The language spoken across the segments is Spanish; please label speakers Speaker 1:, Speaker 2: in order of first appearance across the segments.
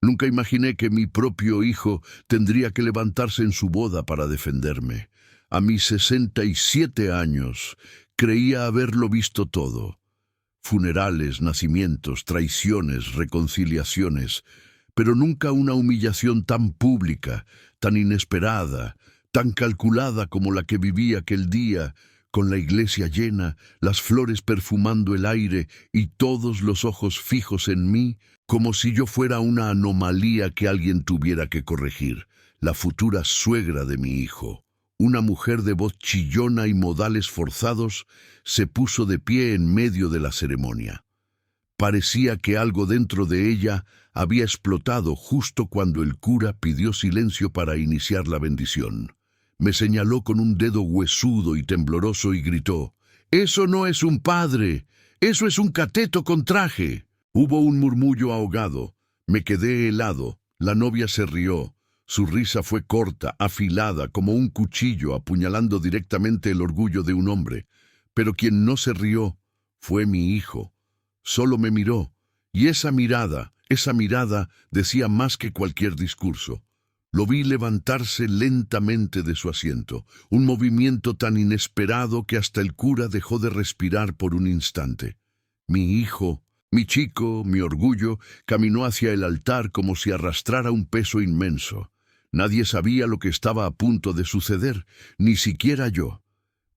Speaker 1: Nunca imaginé que mi propio hijo tendría que levantarse en su boda para defenderme. A mis 67 años, creía haberlo visto todo. Funerales, nacimientos, traiciones, reconciliaciones, pero nunca una humillación tan pública, tan inesperada, tan calculada como la que viví aquel día, con la iglesia llena, las flores perfumando el aire y todos los ojos fijos en mí, como si yo fuera una anomalía que alguien tuviera que corregir, la futura suegra de mi hijo. Una mujer de voz chillona y modales forzados se puso de pie en medio de la ceremonia. Parecía que algo dentro de ella había explotado justo cuando el cura pidió silencio para iniciar la bendición. Me señaló con un dedo huesudo y tembloroso y gritó: «¡Eso no es un padre! ¡Eso es un cateto con traje!». Hubo un murmullo ahogado. Me quedé helado. La novia se rió. Su risa fue corta, afilada, como un cuchillo apuñalando directamente el orgullo de un hombre. Pero quien no se rió fue mi hijo. Solo me miró, y esa mirada decía más que cualquier discurso. Lo vi levantarse lentamente de su asiento, un movimiento tan inesperado que hasta el cura dejó de respirar por un instante. Mi hijo, mi chico, mi orgullo, caminó hacia el altar como si arrastrara un peso inmenso. Nadie sabía lo que estaba a punto de suceder, ni siquiera yo.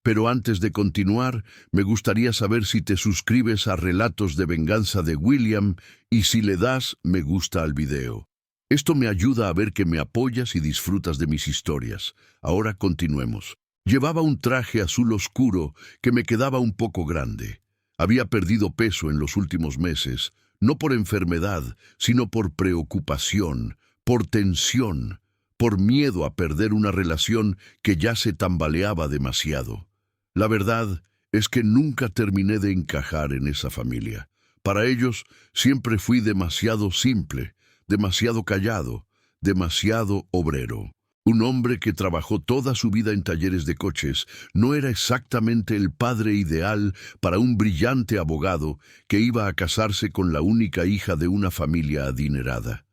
Speaker 1: Pero antes de continuar, me gustaría saber si te suscribes a Relatos de Venganza de William y si le das me gusta al video. Esto me ayuda a ver que me apoyas y disfrutas de mis historias. Ahora continuemos. Llevaba un traje azul oscuro que me quedaba un poco grande. Había perdido peso en los últimos meses, no por enfermedad, sino por preocupación, por tensión, por miedo a perder una relación que ya se tambaleaba demasiado. La verdad es que nunca terminé de encajar en esa familia. Para ellos siempre fui demasiado simple, demasiado callado, demasiado obrero. Un hombre que trabajó toda su vida en talleres de coches no era exactamente el padre ideal para un brillante abogado que iba a casarse con la única hija de una familia adinerada.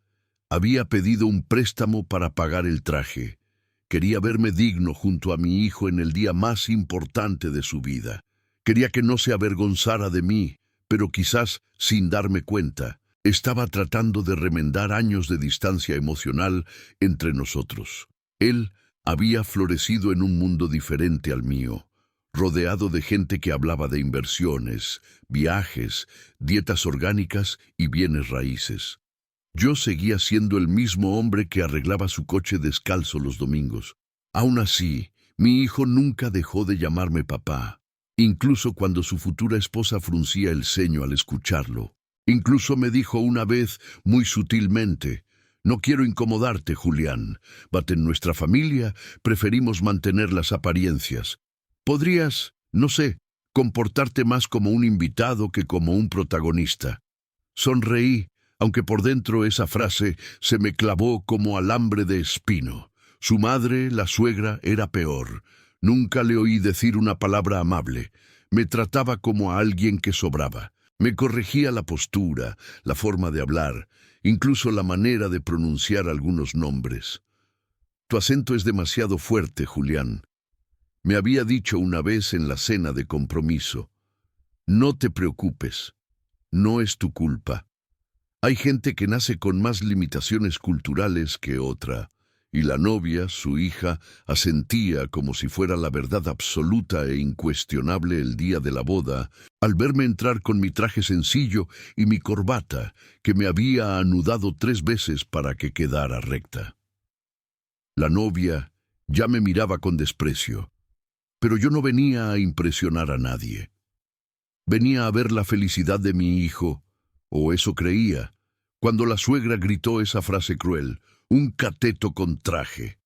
Speaker 1: Había pedido un préstamo para pagar el traje. Quería verme digno junto a mi hijo en el día más importante de su vida. Quería que no se avergonzara de mí, pero quizás sin darme cuenta, estaba tratando de remendar años de distancia emocional entre nosotros. Él había florecido en un mundo diferente al mío, rodeado de gente que hablaba de inversiones, viajes, dietas orgánicas y bienes raíces. Yo seguía siendo el mismo hombre que arreglaba su coche descalzo los domingos. Aún así, mi hijo nunca dejó de llamarme papá, incluso cuando su futura esposa fruncía el ceño al escucharlo. Incluso me dijo una vez, muy sutilmente: «No quiero incomodarte, Julián, pero en nuestra familia preferimos mantener las apariencias. Podrías, no sé, comportarte más como un invitado que como un protagonista». Sonreí, aunque por dentro esa frase se me clavó como alambre de espino. Su madre, la suegra, era peor. Nunca le oí decir una palabra amable. Me trataba como a alguien que sobraba. Me corregía la postura, la forma de hablar, incluso la manera de pronunciar algunos nombres. «Tu acento es demasiado fuerte, Julián», me había dicho una vez en la cena de compromiso. «No te preocupes, no es tu culpa. Hay gente que nace con más limitaciones culturales que otra». Y la novia, su hija, asentía como si fuera la verdad absoluta e incuestionable el día de la boda, al verme entrar con mi traje sencillo y mi corbata, que me había anudado 3 veces para que quedara recta. La novia ya me miraba con desprecio, pero yo no venía a impresionar a nadie. Venía a ver la felicidad de mi hijo, o eso creía, cuando la suegra gritó esa frase cruel: «Un cateto con traje».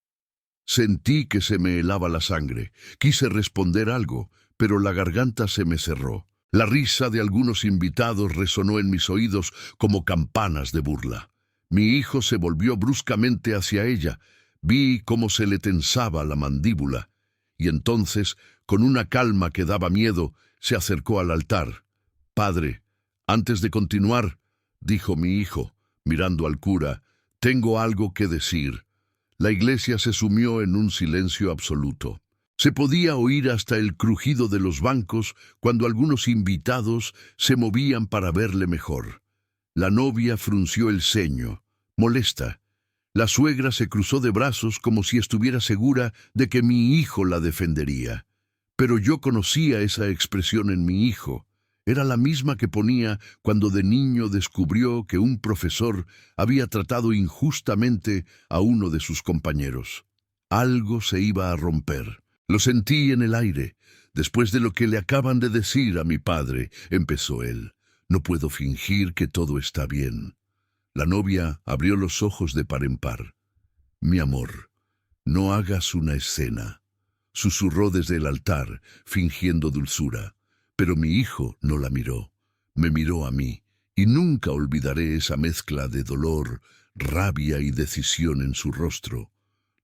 Speaker 1: Sentí que se me helaba la sangre. Quise responder algo, pero la garganta se me cerró. La risa de algunos invitados resonó en mis oídos como campanas de burla. Mi hijo se volvió bruscamente hacia ella. Vi cómo se le tensaba la mandíbula. Y entonces, con una calma que daba miedo, se acercó al altar. «Padre, antes de continuar», dijo mi hijo, mirando al cura, Tengo algo que decir. La iglesia se sumió en un silencio absoluto. Se podía oír hasta el crujido de los bancos cuando algunos invitados se movían para verle mejor. La novia frunció el ceño, molesta. La suegra se cruzó de brazos como si estuviera segura de que mi hijo la defendería. Pero yo conocía esa expresión en mi hijo. Era la misma que ponía cuando de niño descubrió que un profesor había tratado injustamente a uno de sus compañeros. Algo se iba a romper. Lo sentí en el aire. Después de lo que le acaban de decir a mi padre, empezó él. No puedo fingir que todo está bien. La novia abrió los ojos de par en par. Mi amor, no hagas una escena, susurró desde el altar, fingiendo dulzura. Pero mi hijo no la miró, me miró a mí, y nunca olvidaré esa mezcla de dolor, rabia y decisión en su rostro.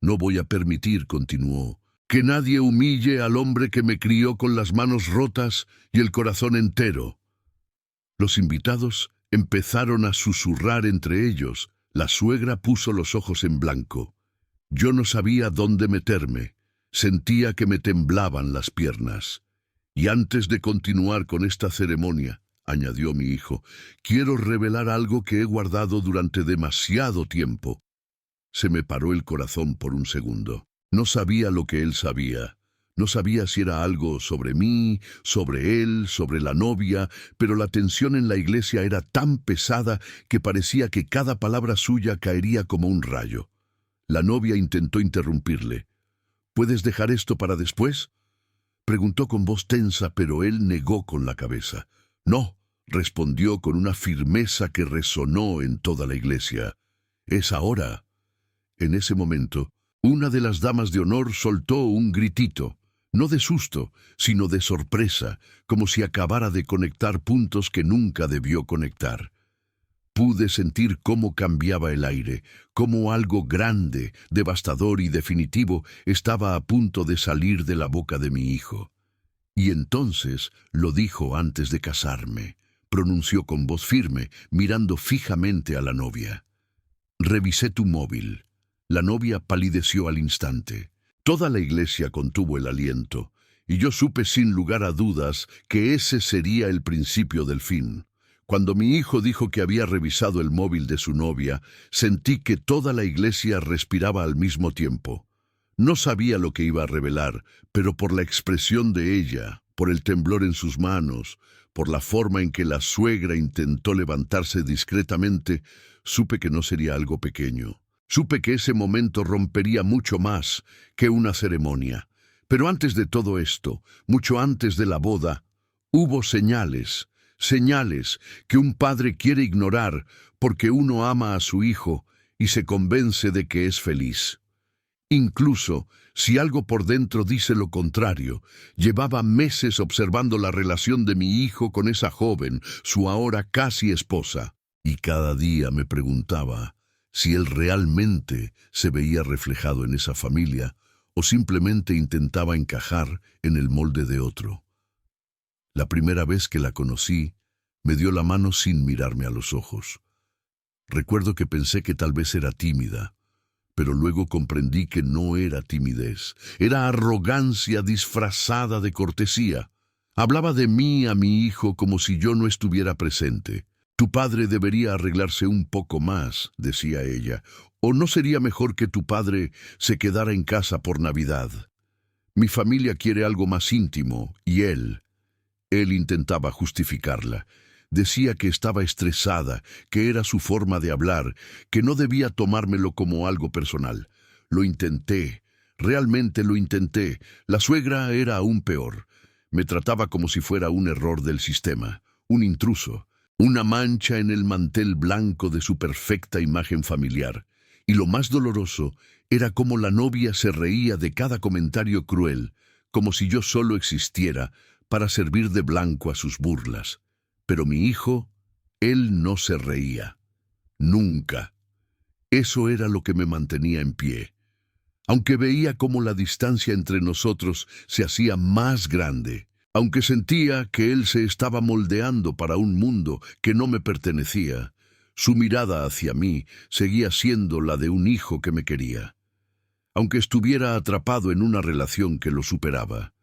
Speaker 1: No voy a permitir, continuó, que nadie humille al hombre que me crió con las manos rotas y el corazón entero. Los invitados empezaron a susurrar entre ellos. La suegra puso los ojos en blanco. Yo no sabía dónde meterme. Sentía que me temblaban las piernas. Y antes de continuar con esta ceremonia, añadió mi hijo, quiero revelar algo que he guardado durante demasiado tiempo. Se me paró el corazón por un segundo. No sabía lo que él sabía. No sabía si era algo sobre mí, sobre él, sobre la novia, pero la tensión en la iglesia era tan pesada que parecía que cada palabra suya caería como un rayo. La novia intentó interrumpirle. ¿Puedes dejar esto para después?, preguntó con voz tensa, pero él negó con la cabeza. No, respondió con una firmeza que resonó en toda la iglesia. Es ahora. En ese momento, una de las damas de honor soltó un gritito. No de susto, sino de sorpresa, como si acabara de conectar puntos que nunca debió conectar. Pude sentir cómo cambiaba el aire, cómo algo grande, devastador y definitivo estaba a punto de salir de la boca de mi hijo. Y entonces lo dijo antes de casarme, pronunció con voz firme, mirando fijamente a la novia. Revisé tu móvil. La novia palideció al instante. Toda la iglesia contuvo el aliento, y yo supe sin lugar a dudas que ese sería el principio del fin. Cuando mi hijo dijo que había revisado el móvil de su novia, sentí que toda la iglesia respiraba al mismo tiempo. No sabía lo que iba a revelar, pero por la expresión de ella, por el temblor en sus manos, por la forma en que la suegra intentó levantarse discretamente, supe que no sería algo pequeño. Supe que ese momento rompería mucho más que una ceremonia. Pero antes de todo esto, mucho antes de la boda, hubo señales que un padre quiere ignorar porque uno ama a su hijo y se convence de que es feliz. Incluso si algo por dentro dice lo contrario, llevaba meses observando la relación de mi hijo con esa joven, su ahora casi esposa, y cada día me preguntaba si él realmente se veía reflejado en esa familia o simplemente intentaba encajar en el molde de otro. La primera vez que la conocí, me dio la mano sin mirarme a los ojos. Recuerdo que pensé que tal vez era tímida, pero luego comprendí que no era timidez, era arrogancia disfrazada de cortesía. Hablaba de mí a mi hijo como si yo no estuviera presente. Tu padre debería arreglarse un poco más, decía ella, o no sería mejor que tu padre se quedara en casa por Navidad. Mi familia quiere algo más íntimo, y él intentaba justificarla. Decía que estaba estresada, que era su forma de hablar, que no debía tomármelo como algo personal. Lo intenté, realmente lo intenté. La suegra era aún peor. Me trataba como si fuera un error del sistema, un intruso, una mancha en el mantel blanco de su perfecta imagen familiar. Y lo más doloroso era cómo la novia se reía de cada comentario cruel, como si yo solo existiera para servir de blanco a sus burlas. Pero mi hijo, él no se reía. Nunca. Eso era lo que me mantenía en pie. Aunque veía cómo la distancia entre nosotros se hacía más grande, aunque sentía que él se estaba moldeando para un mundo que no me pertenecía, Su mirada hacia mí seguía siendo la de un hijo que me quería, aunque estuviera atrapado en una relación que lo superaba.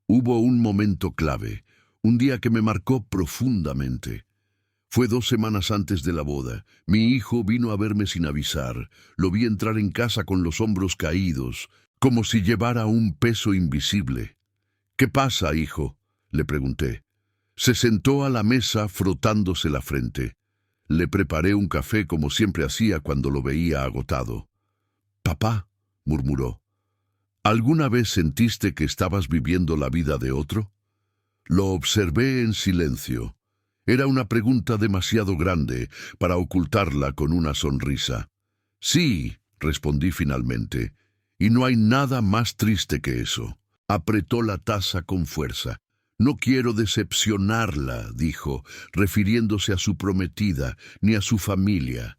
Speaker 1: Hubo un momento clave, un día que me marcó profundamente. Fue 2 semanas antes de la boda. Mi hijo vino a verme sin avisar. Lo vi entrar en casa con los hombros caídos, como si llevara un peso invisible. «¿Qué pasa, hijo?», le pregunté. Se sentó a la mesa frotándose la frente. Le preparé un café como siempre hacía cuando lo veía agotado. «Papá», murmuró, «¿alguna vez sentiste que estabas viviendo la vida de otro?». Lo observé en silencio. Era una pregunta demasiado grande para ocultarla con una sonrisa. «Sí», respondí finalmente, «y no hay nada más triste que eso». Apretó la taza con fuerza. «No quiero decepcionarla», dijo, refiriéndose a su prometida, ni a su familia.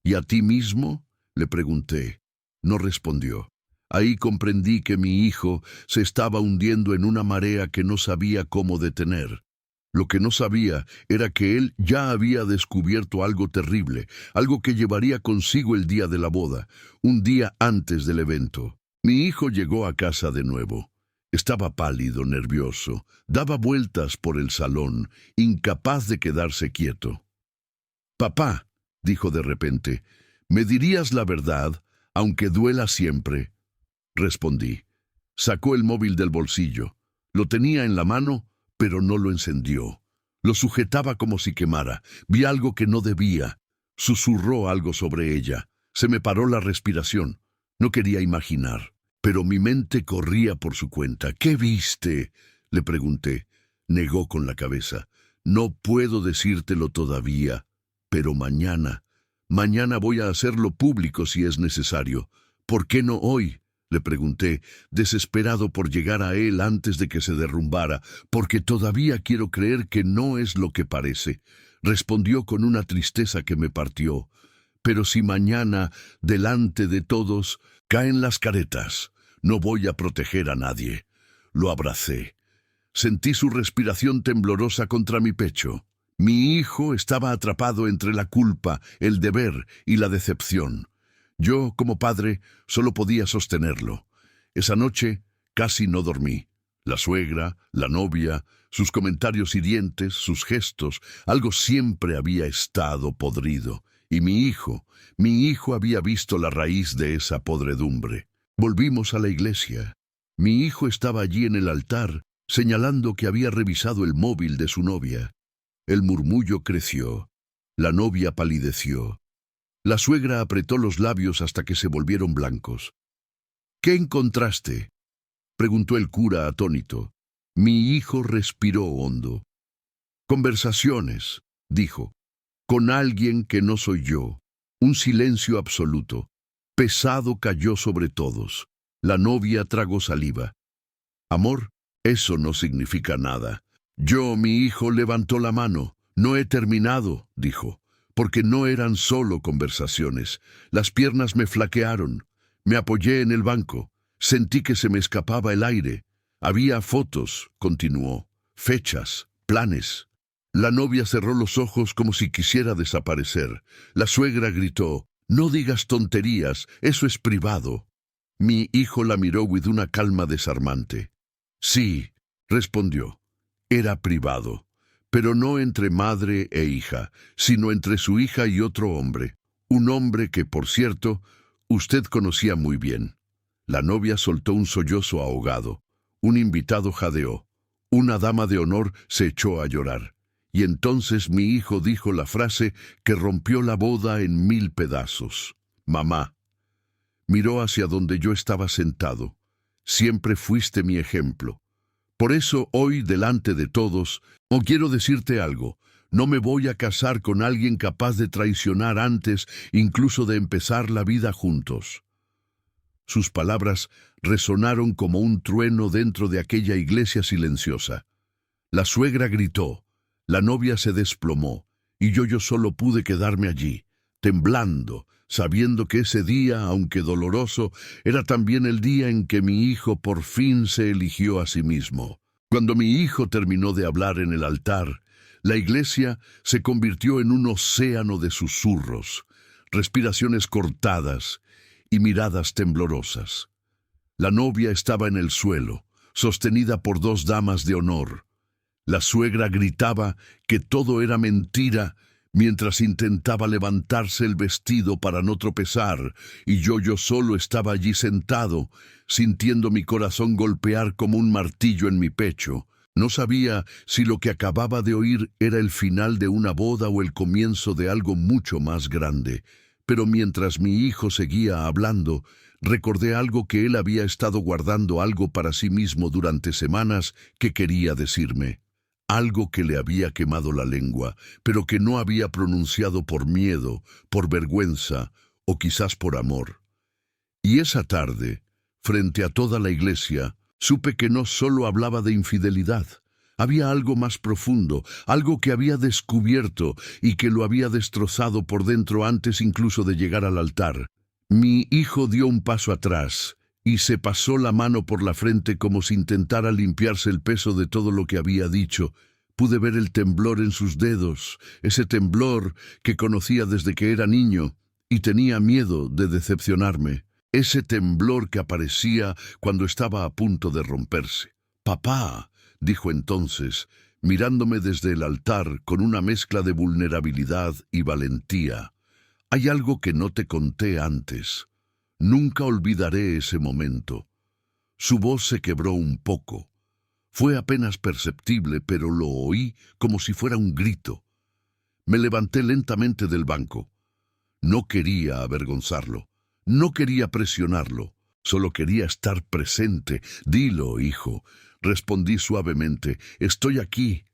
Speaker 1: «¿Y a ti mismo?», le pregunté. No respondió. Ahí comprendí que mi hijo se estaba hundiendo en una marea que no sabía cómo detener. Lo que no sabía era que él ya había descubierto algo terrible, algo que llevaría consigo el día de la boda, un día antes del evento. Mi hijo llegó a casa de nuevo. Estaba pálido, nervioso, daba vueltas por el salón, incapaz de quedarse quieto. «Papá», dijo de repente, «¿me dirías la verdad, aunque duela siempre?». Respondí. Sacó el móvil del bolsillo. Lo tenía en la mano, pero no lo encendió. Lo sujetaba como si quemara. Vi algo que no debía. Susurró algo sobre ella. Se me paró la respiración. No quería imaginar, pero mi mente corría por su cuenta. «¿Qué viste?», le pregunté. Negó con la cabeza. «No puedo decírtelo todavía, pero mañana voy a hacerlo público si es necesario». «¿Por qué no hoy?», le pregunté, desesperado por llegar a él antes de que se derrumbara, «porque todavía quiero creer que no es lo que parece». Respondió con una tristeza que me partió. «Pero si mañana, delante de todos, caen las caretas, no voy a proteger a nadie». Lo abracé. Sentí su respiración temblorosa contra mi pecho. Mi hijo estaba atrapado entre la culpa, el deber y la decepción. Yo, como padre, solo podía sostenerlo. Esa noche casi no dormí. La suegra, la novia, sus comentarios hirientes, sus gestos, algo siempre había estado podrido. Y mi hijo había visto la raíz de esa podredumbre. Volvimos a la iglesia. Mi hijo estaba allí en el altar, señalando que había revisado el móvil de su novia. El murmullo creció. La novia palideció. La suegra apretó los labios hasta que se volvieron blancos. «¿Qué encontraste?», preguntó el cura atónito. Mi hijo respiró hondo. «Conversaciones», dijo, «con alguien que no soy yo». Un silencio absoluto. Pesado cayó sobre todos. La novia tragó saliva. «Amor, eso no significa nada». Mi hijo levantó la mano. «No he terminado», dijo. Porque no eran solo conversaciones. Las piernas me flaquearon. Me apoyé en el banco. Sentí que se me escapaba el aire. Había fotos, continuó, fechas, planes. La novia cerró los ojos como si quisiera desaparecer. La suegra gritó, «No digas tonterías, eso es privado». Mi hijo la miró con una calma desarmante. «Sí», respondió, «era privado». Pero no entre madre e hija, sino entre su hija y otro hombre. Un hombre que, por cierto, usted conocía muy bien. La novia soltó un sollozo ahogado. Un invitado jadeó. Una dama de honor se echó a llorar. Y entonces mi hijo dijo la frase que rompió la boda en 1000 pedazos. «Mamá». Miró hacia donde yo estaba sentado. «Siempre fuiste mi ejemplo. Por eso hoy, delante de todos, quiero decirte algo. No me voy a casar con alguien capaz de traicionar antes, incluso de empezar la vida juntos». Sus palabras resonaron como un trueno dentro de aquella iglesia silenciosa. La suegra gritó, la novia se desplomó, y yo solo pude quedarme allí, temblando, sabiendo que ese día, aunque doloroso, era también el día en que mi hijo por fin se eligió a sí mismo. Cuando mi hijo terminó de hablar en el altar, La iglesia se convirtió en un océano de susurros, respiraciones cortadas y miradas temblorosas. La novia estaba en el suelo, sostenida por dos damas de honor. La suegra gritaba que todo era mentira mientras intentaba levantarse el vestido para no tropezar, y yo solo estaba allí sentado, sintiendo mi corazón golpear como un martillo en mi pecho. No sabía si lo que acababa de oír era el final de una boda o el comienzo de algo mucho más grande. Pero mientras mi hijo seguía hablando, recordé algo que él había estado guardando algo para sí mismo durante semanas que quería decirme. Algo que le había quemado la lengua, pero que no había pronunciado por miedo, por vergüenza o quizás por amor. Y esa tarde, frente a toda la iglesia, supe que no solo hablaba de infidelidad. Había algo más profundo, algo que había descubierto y que lo había destrozado por dentro antes incluso de llegar al altar. Mi hijo dio un paso atrás y se pasó la mano por la frente como si intentara limpiarse el peso de todo lo que había dicho. Pude ver el temblor en sus dedos, ese temblor que conocía desde que era niño, y tenía miedo de decepcionarme. Ese temblor que aparecía cuando estaba a punto de romperse. «Papá», dijo entonces, mirándome desde el altar con una mezcla de vulnerabilidad y valentía. «Hay algo que no te conté antes. Nunca olvidaré ese momento». Su voz se quebró un poco. Fue apenas perceptible, pero lo oí como si fuera un grito. Me levanté lentamente del banco. No quería avergonzarlo. No quería presionarlo. Solo quería estar presente. «Dilo, hijo», respondí suavemente. «Estoy aquí».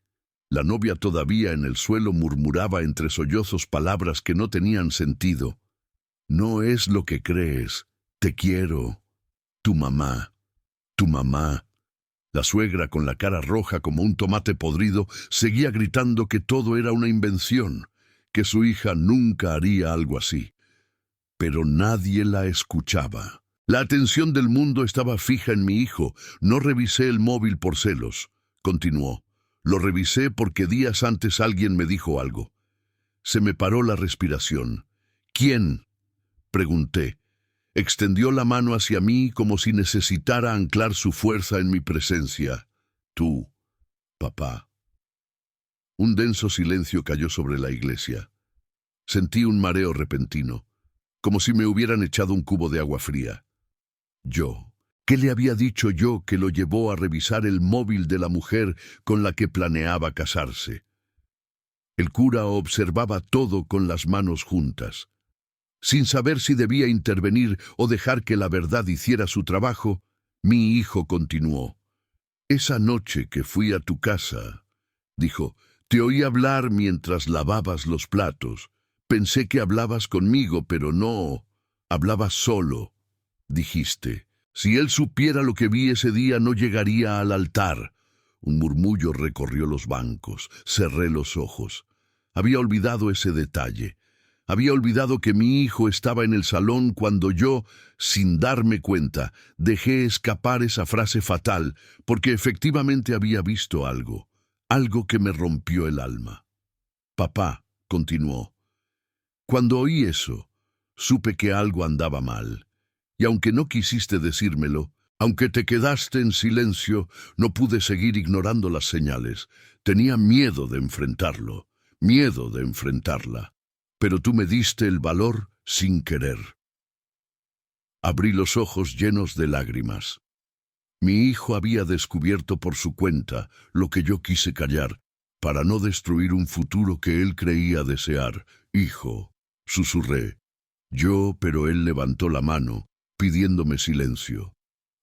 Speaker 1: La novia, todavía en el suelo, murmuraba entre sollozos palabras que no tenían sentido. «No es lo que crees. Te quiero. Tu mamá. Tu mamá». La suegra, con la cara roja como un tomate podrido, seguía gritando que todo era una invención, que su hija nunca haría algo así. Pero nadie la escuchaba. La atención del mundo estaba fija en mi hijo. No revisé el móvil por celos, continuó. Lo revisé porque días antes alguien me dijo algo. Se me paró la respiración. «¿Quién?», pregunté. Extendió la mano hacia mí como si necesitara anclar su fuerza en mi presencia. «Tú, papá». Un denso silencio cayó sobre la iglesia. Sentí un mareo repentino, como si me hubieran echado un cubo de agua fría. Yo. ¿Qué le había dicho yo que lo llevó a revisar el móvil de la mujer con la que planeaba casarse? El cura observaba todo con las manos juntas. Sin saber si debía intervenir o dejar que la verdad hiciera su trabajo, mi hijo continuó. «Esa noche que fui a tu casa», dijo, «te oí hablar mientras lavabas los platos. Pensé que hablabas conmigo, pero no. Hablabas solo. Dijiste, si él supiera lo que vi ese día, no llegaría al altar». Un murmullo recorrió los bancos. Cerré los ojos. Había olvidado ese detalle. Había olvidado que mi hijo estaba en el salón cuando yo, sin darme cuenta, dejé escapar esa frase fatal, porque efectivamente había visto algo que me rompió el alma. «Papá», continuó, «cuando oí eso, supe que algo andaba mal, y aunque no quisiste decírmelo, aunque te quedaste en silencio, no pude seguir ignorando las señales. Tenía miedo de enfrentarlo, miedo de enfrentarla. Pero tú me diste el valor sin querer». Abrí los ojos llenos de lágrimas. Mi hijo había descubierto por su cuenta lo que yo quise callar, para no destruir un futuro que él creía desear. «Hijo», susurré. Pero él levantó la mano, pidiéndome silencio.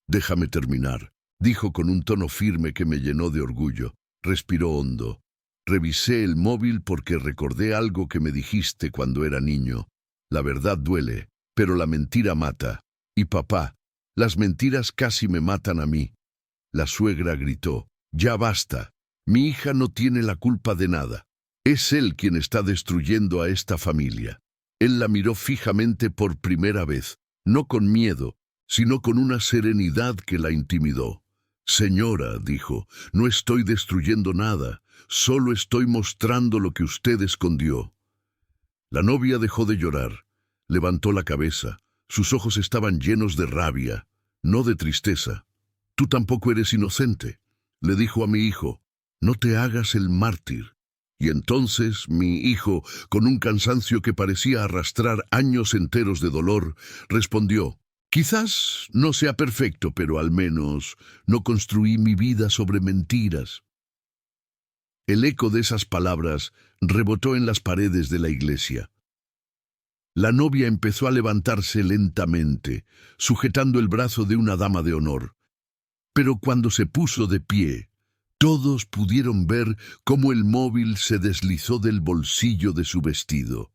Speaker 1: «Déjame terminar», dijo con un tono firme que me llenó de orgullo. Respiró hondo. «Revisé el móvil porque recordé algo que me dijiste cuando era niño. La verdad duele, pero la mentira mata. Y papá, las mentiras casi me matan a mí». La suegra gritó. «Ya basta. Mi hija no tiene la culpa de nada. Es él quien está destruyendo a esta familia». Él la miró fijamente por primera vez, no con miedo, sino con una serenidad que la intimidó. «Señora», dijo, «no estoy destruyendo nada. Solo estoy mostrando lo que usted escondió. La novia dejó de llorar, levantó la cabeza. Sus ojos estaban llenos de rabia, no de tristeza. Tú tampoco eres inocente, le dijo a mi hijo. No te hagas el mártir. Y entonces mi hijo, con un cansancio que parecía arrastrar años enteros de dolor, respondió: quizás no sea perfecto, pero al menos no construí mi vida sobre mentiras. El eco de esas palabras rebotó en las paredes de la iglesia. La novia empezó a levantarse lentamente, sujetando el brazo de una dama de honor. Pero cuando se puso de pie, todos pudieron ver cómo el móvil se deslizó del bolsillo de su vestido.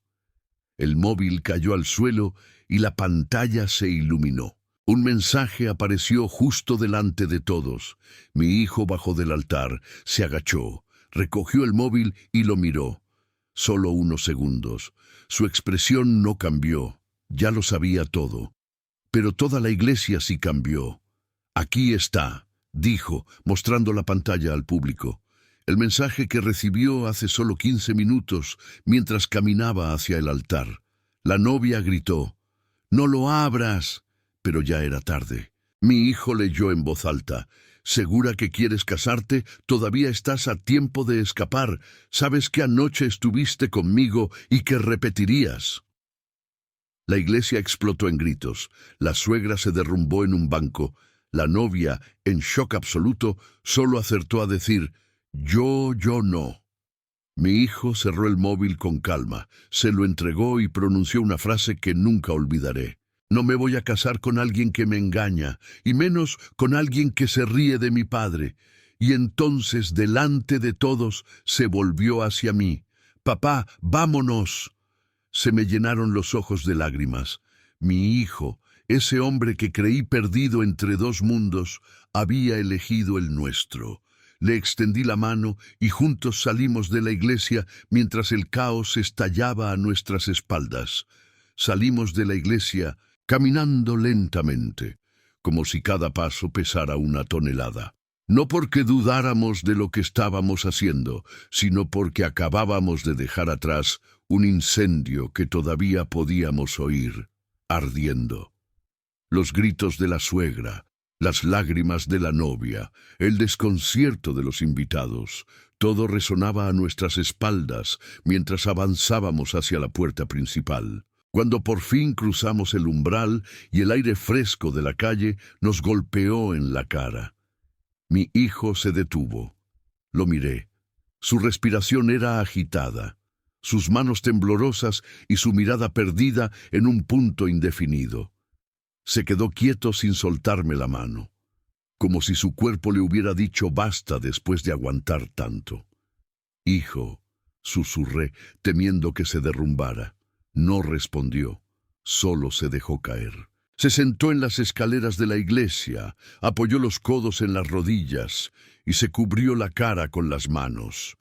Speaker 1: El móvil cayó al suelo y la pantalla se iluminó. Un mensaje apareció justo delante de todos. Mi hijo bajó del altar, se agachó, recogió el móvil y lo miró. Solo unos segundos. Su expresión no cambió, ya lo sabía todo. Pero toda la iglesia sí cambió. Aquí está, dijo, mostrando la pantalla al público. El mensaje que recibió hace solo 15 minutos mientras caminaba hacia el altar. La novia gritó: «¡No lo abras!». Pero ya era tarde. Mi hijo leyó en voz alta: «¿Segura que quieres casarte? Todavía estás a tiempo de escapar. Sabes que anoche estuviste conmigo y que repetirías». La iglesia explotó en gritos. La suegra se derrumbó en un banco. La novia, en shock absoluto, solo acertó a decir: yo no. Mi hijo cerró el móvil con calma, se lo entregó y pronunció una frase que nunca olvidaré. No me voy a casar con alguien que me engaña, y menos con alguien que se ríe de mi padre. Y entonces, delante de todos, se volvió hacia mí. «Papá, vámonos». Se me llenaron los ojos de lágrimas. Mi hijo, ese hombre que creí perdido entre dos mundos, había elegido el nuestro. Le extendí la mano y juntos salimos de la iglesia mientras el caos estallaba a nuestras espaldas. Salimos de la iglesia caminando lentamente, como si cada paso pesara una tonelada. No porque dudáramos de lo que estábamos haciendo, sino porque acabábamos de dejar atrás un incendio que todavía podíamos oír, ardiendo. Los gritos de la suegra, las lágrimas de la novia, el desconcierto de los invitados, todo resonaba a nuestras espaldas mientras avanzábamos hacia la puerta principal. Cuando por fin cruzamos el umbral y el aire fresco de la calle nos golpeó en la cara. Mi hijo se detuvo. Lo miré. Su respiración era agitada, sus manos temblorosas y su mirada perdida en un punto indefinido. Se quedó quieto sin soltarme la mano, como si su cuerpo le hubiera dicho basta después de aguantar tanto. «Hijo», susurré, temiendo que se derrumbara. No respondió, solo se dejó caer. Se sentó en las escaleras de la iglesia, apoyó los codos en las rodillas y se cubrió la cara con las manos.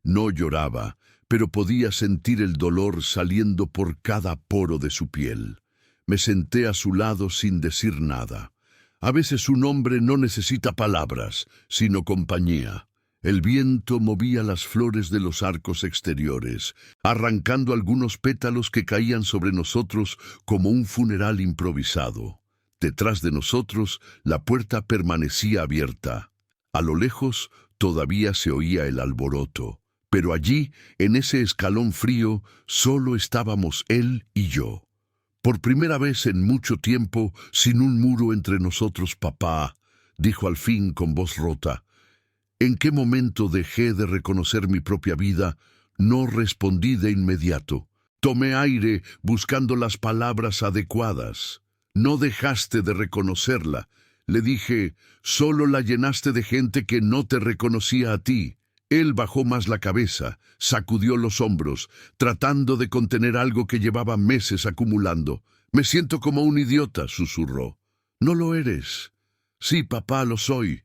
Speaker 1: No lloraba, pero podía sentir el dolor saliendo por cada poro de su piel. Me senté a su lado sin decir nada. A veces un hombre no necesita palabras, sino compañía. El viento movía las flores de los arcos exteriores, arrancando algunos pétalos que caían sobre nosotros como un funeral improvisado. Detrás de nosotros, la puerta permanecía abierta. A lo lejos, todavía se oía el alboroto. Pero allí, en ese escalón frío, solo estábamos él y yo. «Por primera vez en mucho tiempo, sin un muro entre nosotros, papá», dijo al fin con voz rota. ¿En qué momento dejé de reconocer mi propia vida? No respondí de inmediato. Tomé aire buscando las palabras adecuadas. «No dejaste de reconocerla», le dije, «solo la llenaste de gente que no te reconocía a ti». Él bajó más la cabeza, sacudió los hombros, tratando de contener algo que llevaba meses acumulando. «Me siento como un idiota», susurró. «No lo eres». «Sí, papá, lo soy».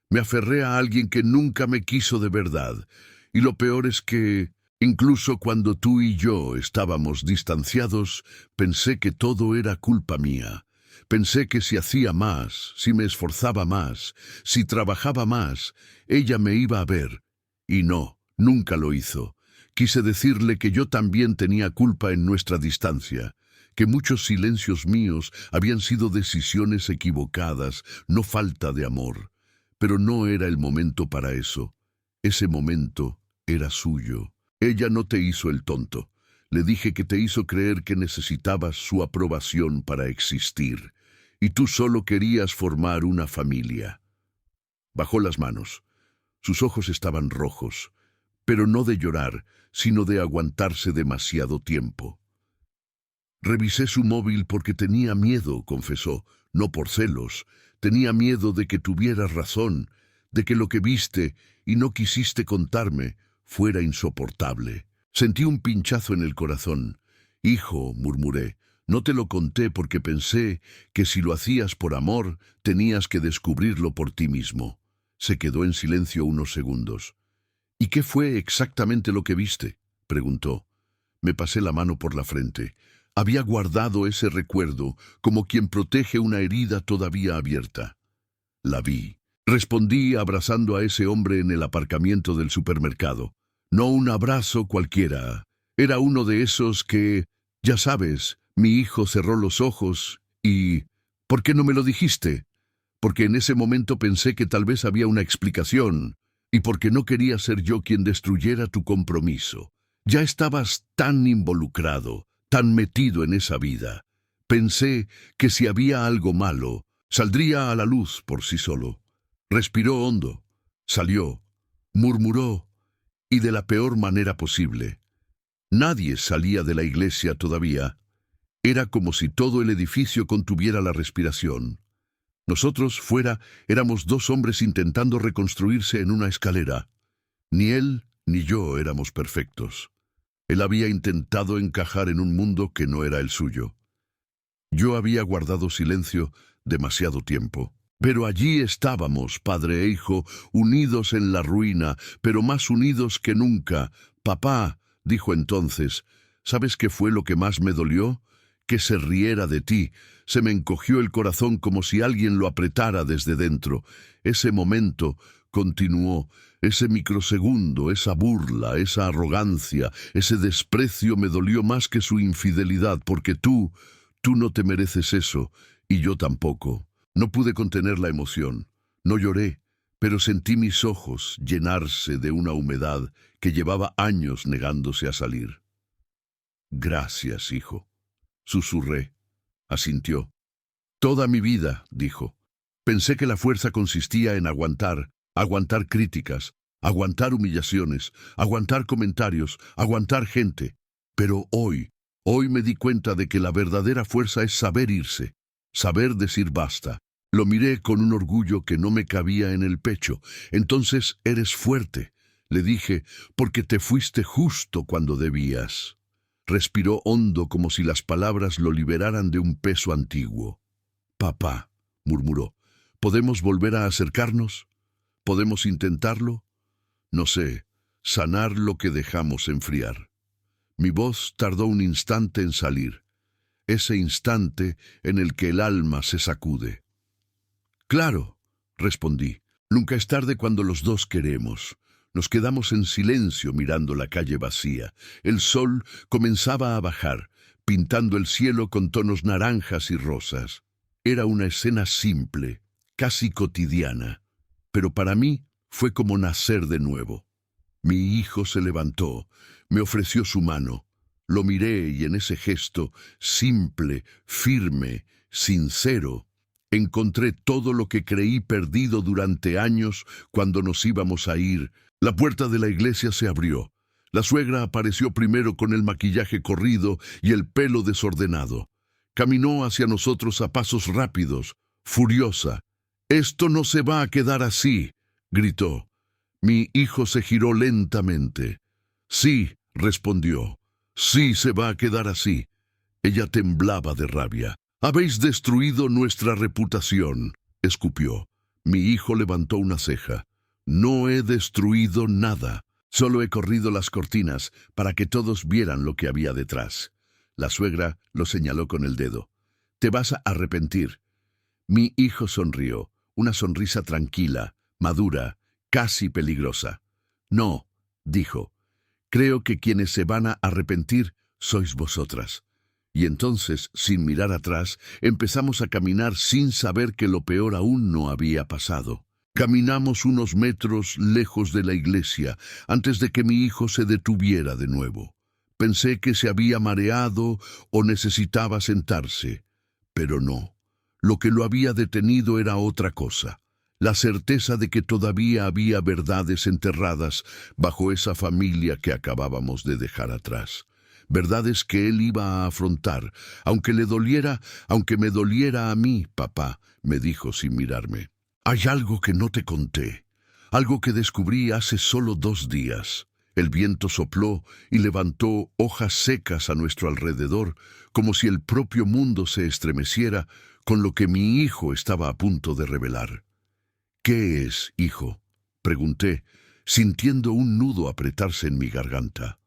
Speaker 1: Me aferré a alguien que nunca me quiso de verdad. Y lo peor es que, incluso cuando tú y yo estábamos distanciados, pensé que todo era culpa mía. Pensé que si hacía más, si me esforzaba más, si trabajaba más, ella me iba a ver. Y no, nunca lo hizo. Quise decirle que yo también tenía culpa en nuestra distancia, que muchos silencios míos habían sido decisiones equivocadas, no falta de amor. Pero no era el momento para eso. Ese momento era suyo. Ella no te hizo el tonto. Le dije que te hizo creer que necesitabas su aprobación para existir, y tú solo querías formar una familia. Bajó las manos. Sus ojos estaban rojos, pero no de llorar, sino de aguantarse demasiado tiempo. Revisé su móvil porque tenía miedo, confesó, no por celos. Tenía miedo de que tuvieras razón, de que lo que viste y no quisiste contarme fuera insoportable. Sentí un pinchazo en el corazón. Hijo, murmuré, no te lo conté porque pensé que si lo hacías por amor, tenías que descubrirlo por ti mismo. Se quedó en silencio unos segundos. ¿Y qué fue exactamente lo que viste?, preguntó. Me pasé la mano por la frente. Había guardado ese recuerdo como quien protege una herida todavía abierta. La vi. Respondí abrazando a ese hombre en el aparcamiento del supermercado. No un abrazo cualquiera. Era uno de esos que, ya sabes, mi hijo cerró los ojos y... ¿Por qué no me lo dijiste? Porque en ese momento pensé que tal vez había una explicación, y porque no quería ser yo quien destruyera tu compromiso. Ya estabas tan involucrado, tan metido en esa vida. Pensé que si había algo malo, saldría a la luz por sí solo. Respiró hondo, salió, murmuró, y de la peor manera posible. Nadie salía de la iglesia todavía. Era como si todo el edificio contuviera la respiración. Nosotros, fuera, éramos dos hombres intentando reconstruirse en una escalera. Ni él ni yo éramos perfectos. Él había intentado encajar en un mundo que no era el suyo. Yo había guardado silencio demasiado tiempo. Pero allí estábamos, padre e hijo, unidos en la ruina, pero más unidos que nunca. Papá, dijo entonces, ¿sabes qué fue lo que más me dolió? Que se riera de ti. Se me encogió el corazón como si alguien lo apretara desde dentro. Ese momento, continuó, ese microsegundo, esa burla, esa arrogancia, ese desprecio me dolió más que su infidelidad, porque tú no te mereces eso, y yo tampoco. No pude contener la emoción. No lloré, pero sentí mis ojos llenarse de una humedad que llevaba años negándose a salir. Gracias, hijo, susurré. Asintió. Toda mi vida, dijo. Pensé que la fuerza consistía en aguantar críticas, aguantar humillaciones, aguantar comentarios, aguantar gente. Pero hoy me di cuenta de que la verdadera fuerza es saber irse, saber decir basta. Lo miré con un orgullo que no me cabía en el pecho. Entonces eres fuerte, le dije, porque te fuiste justo cuando debías. Respiró hondo como si las palabras lo liberaran de un peso antiguo. Papá, murmuró, ¿podemos volver a acercarnos? ¿Podemos intentarlo? No sé, sanar lo que dejamos enfriar. Mi voz tardó un instante en salir, ese instante en el que el alma se sacude. Claro, respondí, nunca es tarde cuando los dos queremos. Nos quedamos en silencio mirando la calle vacía. El sol comenzaba a bajar, pintando el cielo con tonos naranjas y rosas. Era una escena simple, casi cotidiana, pero para mí fue como nacer de nuevo. Mi hijo se levantó, me ofreció su mano. Lo miré y en ese gesto, simple, firme, sincero, encontré todo lo que creí perdido durante años cuando nos íbamos a ir. La puerta de la iglesia se abrió. La suegra apareció primero con el maquillaje corrido y el pelo desordenado. Caminó hacia nosotros a pasos rápidos, furiosa. «Esto no se va a quedar así», gritó. Mi hijo se giró lentamente. «Sí», respondió. «Sí se va a quedar así». Ella temblaba de rabia. «Habéis destruido nuestra reputación», escupió. Mi hijo levantó una ceja. «No he destruido nada. Solo he corrido las cortinas para que todos vieran lo que había detrás». La suegra lo señaló con el dedo. «Te vas a arrepentir». Mi hijo sonrió, una sonrisa tranquila, madura, casi peligrosa. No, dijo, creo que quienes se van a arrepentir sois vosotras. Y entonces, sin mirar atrás, empezamos a caminar sin saber que lo peor aún no había pasado. Caminamos unos metros lejos de la iglesia antes de que mi hijo se detuviera de nuevo. Pensé que se había mareado o necesitaba sentarse, pero no. Lo que lo había detenido era otra cosa. La certeza de que todavía había verdades enterradas bajo esa familia que acabábamos de dejar atrás. Verdades que él iba a afrontar, aunque le doliera, aunque me doliera a mí, papá, me dijo sin mirarme. Hay algo que no te conté, algo que descubrí hace solo 2 días. El viento sopló y levantó hojas secas a nuestro alrededor, como si el propio mundo se estremeciera con lo que mi hijo estaba a punto de revelar. ¿Qué es, hijo?, pregunté, sintiendo un nudo apretarse en mi garganta.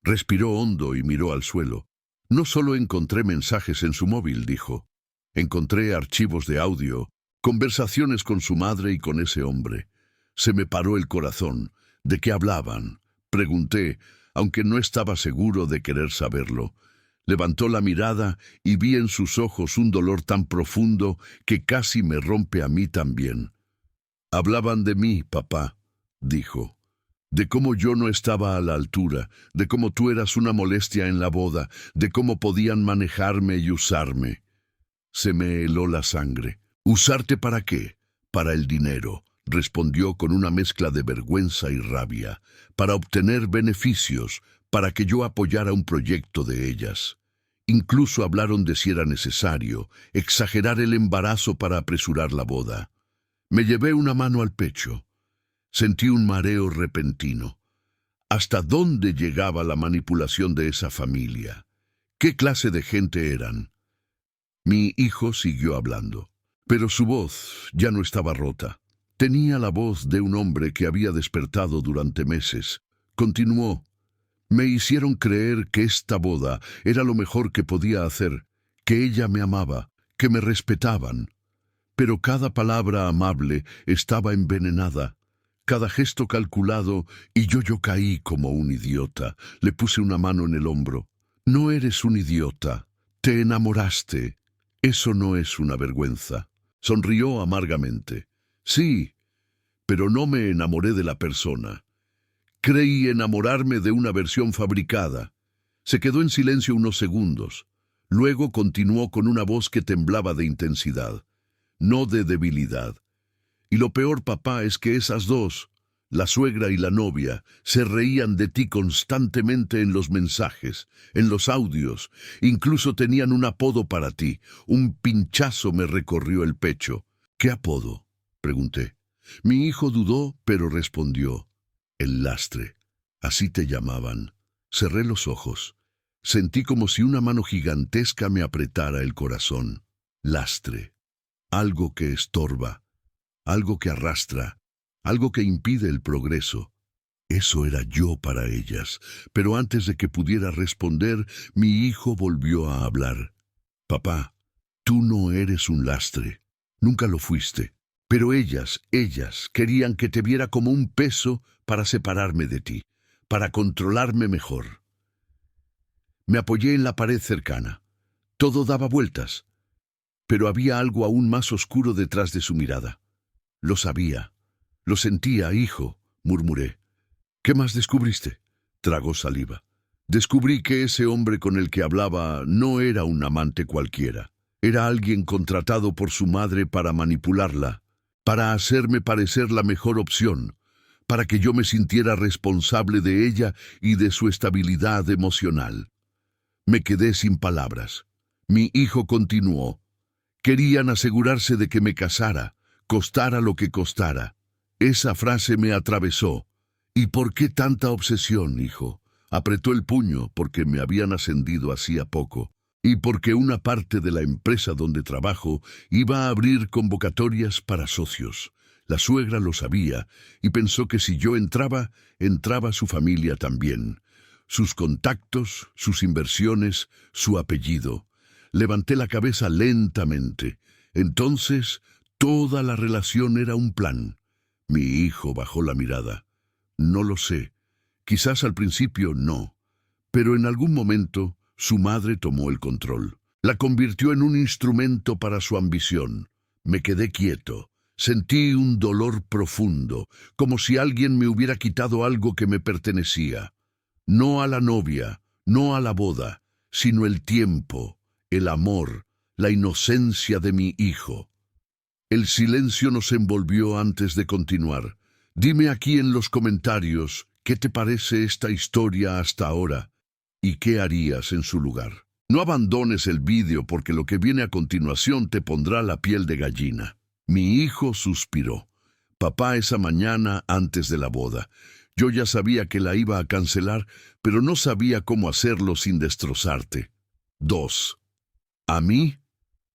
Speaker 1: Respiró hondo y miró al suelo. No solo encontré mensajes en su móvil, dijo. Encontré archivos de audio, conversaciones con su madre y con ese hombre. Se me paró el corazón. ¿De qué hablaban?, pregunté, aunque no estaba seguro de querer saberlo. Levantó la mirada y vi en sus ojos un dolor tan profundo que casi me rompe a mí también. Hablaban de mí, papá, dijo. De cómo yo no estaba a la altura, de cómo tú eras una molestia en la boda, de cómo podían manejarme y usarme. Se me heló la sangre. ¿Usarte para qué? Para el dinero, respondió con una mezcla de vergüenza y rabia. Para obtener beneficios, para que yo apoyara un proyecto de ellas. Incluso hablaron de si era necesario exagerar el embarazo para apresurar la boda. Me llevé una mano al pecho. Sentí un mareo repentino. ¿Hasta dónde llegaba la manipulación de esa familia? ¿Qué clase de gente eran? Mi hijo siguió hablando, pero su voz ya no estaba rota. Tenía la voz de un hombre que había despertado durante meses. Continuó. Me hicieron creer que esta boda era lo mejor que podía hacer, que ella me amaba, que me respetaban. Pero cada palabra amable estaba envenenada, cada gesto calculado, y yo caí como un idiota. Le puse una mano en el hombro. No eres un idiota, te enamoraste. Eso no es una vergüenza. Sonrió amargamente. Sí, pero no me enamoré de la persona. Creí enamorarme de una versión fabricada. Se quedó en silencio unos segundos. Luego continuó con una voz que temblaba de intensidad, no de debilidad. Y lo peor, papá, es que esas dos, la suegra y la novia, se reían de ti constantemente en los mensajes, en los audios. Incluso tenían un apodo para ti. Un pinchazo me recorrió el pecho. ¿Qué apodo?, pregunté. Mi hijo dudó, pero respondió. El lastre. Así te llamaban. Cerré los ojos. Sentí como si una mano gigantesca me apretara el corazón. Lastre. Algo que estorba. Algo que arrastra. Algo que impide el progreso. Eso era yo para ellas. Pero antes de que pudiera responder, mi hijo volvió a hablar. Papá, tú no eres un lastre. Nunca lo fuiste. Pero ellas querían que te viera como un peso para separarme de ti, para controlarme mejor. Me apoyé en la pared cercana. Todo daba vueltas, pero había algo aún más oscuro detrás de su mirada. Lo sabía, lo sentía, hijo, murmuré. ¿Qué más descubriste? Tragó saliva. Descubrí que ese hombre con el que hablaba no era un amante cualquiera. Era alguien contratado por su madre para manipularla, para hacerme parecer la mejor opción, para que yo me sintiera responsable de ella y de su estabilidad emocional. Me quedé sin palabras. Mi hijo continuó. Querían asegurarse de que me casara, costara lo que costara. Esa frase me atravesó. ¿Y por qué tanta obsesión, hijo? Apretó el puño porque me habían ascendido hacía poco. Y porque una parte de la empresa donde trabajo iba a abrir convocatorias para socios. La suegra lo sabía y pensó que si yo entraba su familia también. Sus contactos, sus inversiones, su apellido. Levanté la cabeza lentamente. Entonces, toda la relación era un plan. Mi hijo bajó la mirada. No lo sé. Quizás al principio no. Pero en algún momento su madre tomó el control. La convirtió en un instrumento para su ambición. Me quedé quieto. Sentí un dolor profundo, como si alguien me hubiera quitado algo que me pertenecía. No a la novia, no a la boda, sino el tiempo, el amor, la inocencia de mi hijo. El silencio nos envolvió antes de continuar. Dime aquí en los comentarios qué te parece esta historia hasta ahora y qué harías en su lugar. No abandones el vídeo porque lo que viene a continuación te pondrá la piel de gallina. Mi hijo suspiró. Papá, esa mañana antes de la boda. Yo ya sabía que la iba a cancelar, pero no sabía cómo hacerlo sin destrozarte. 2. ¿A mí?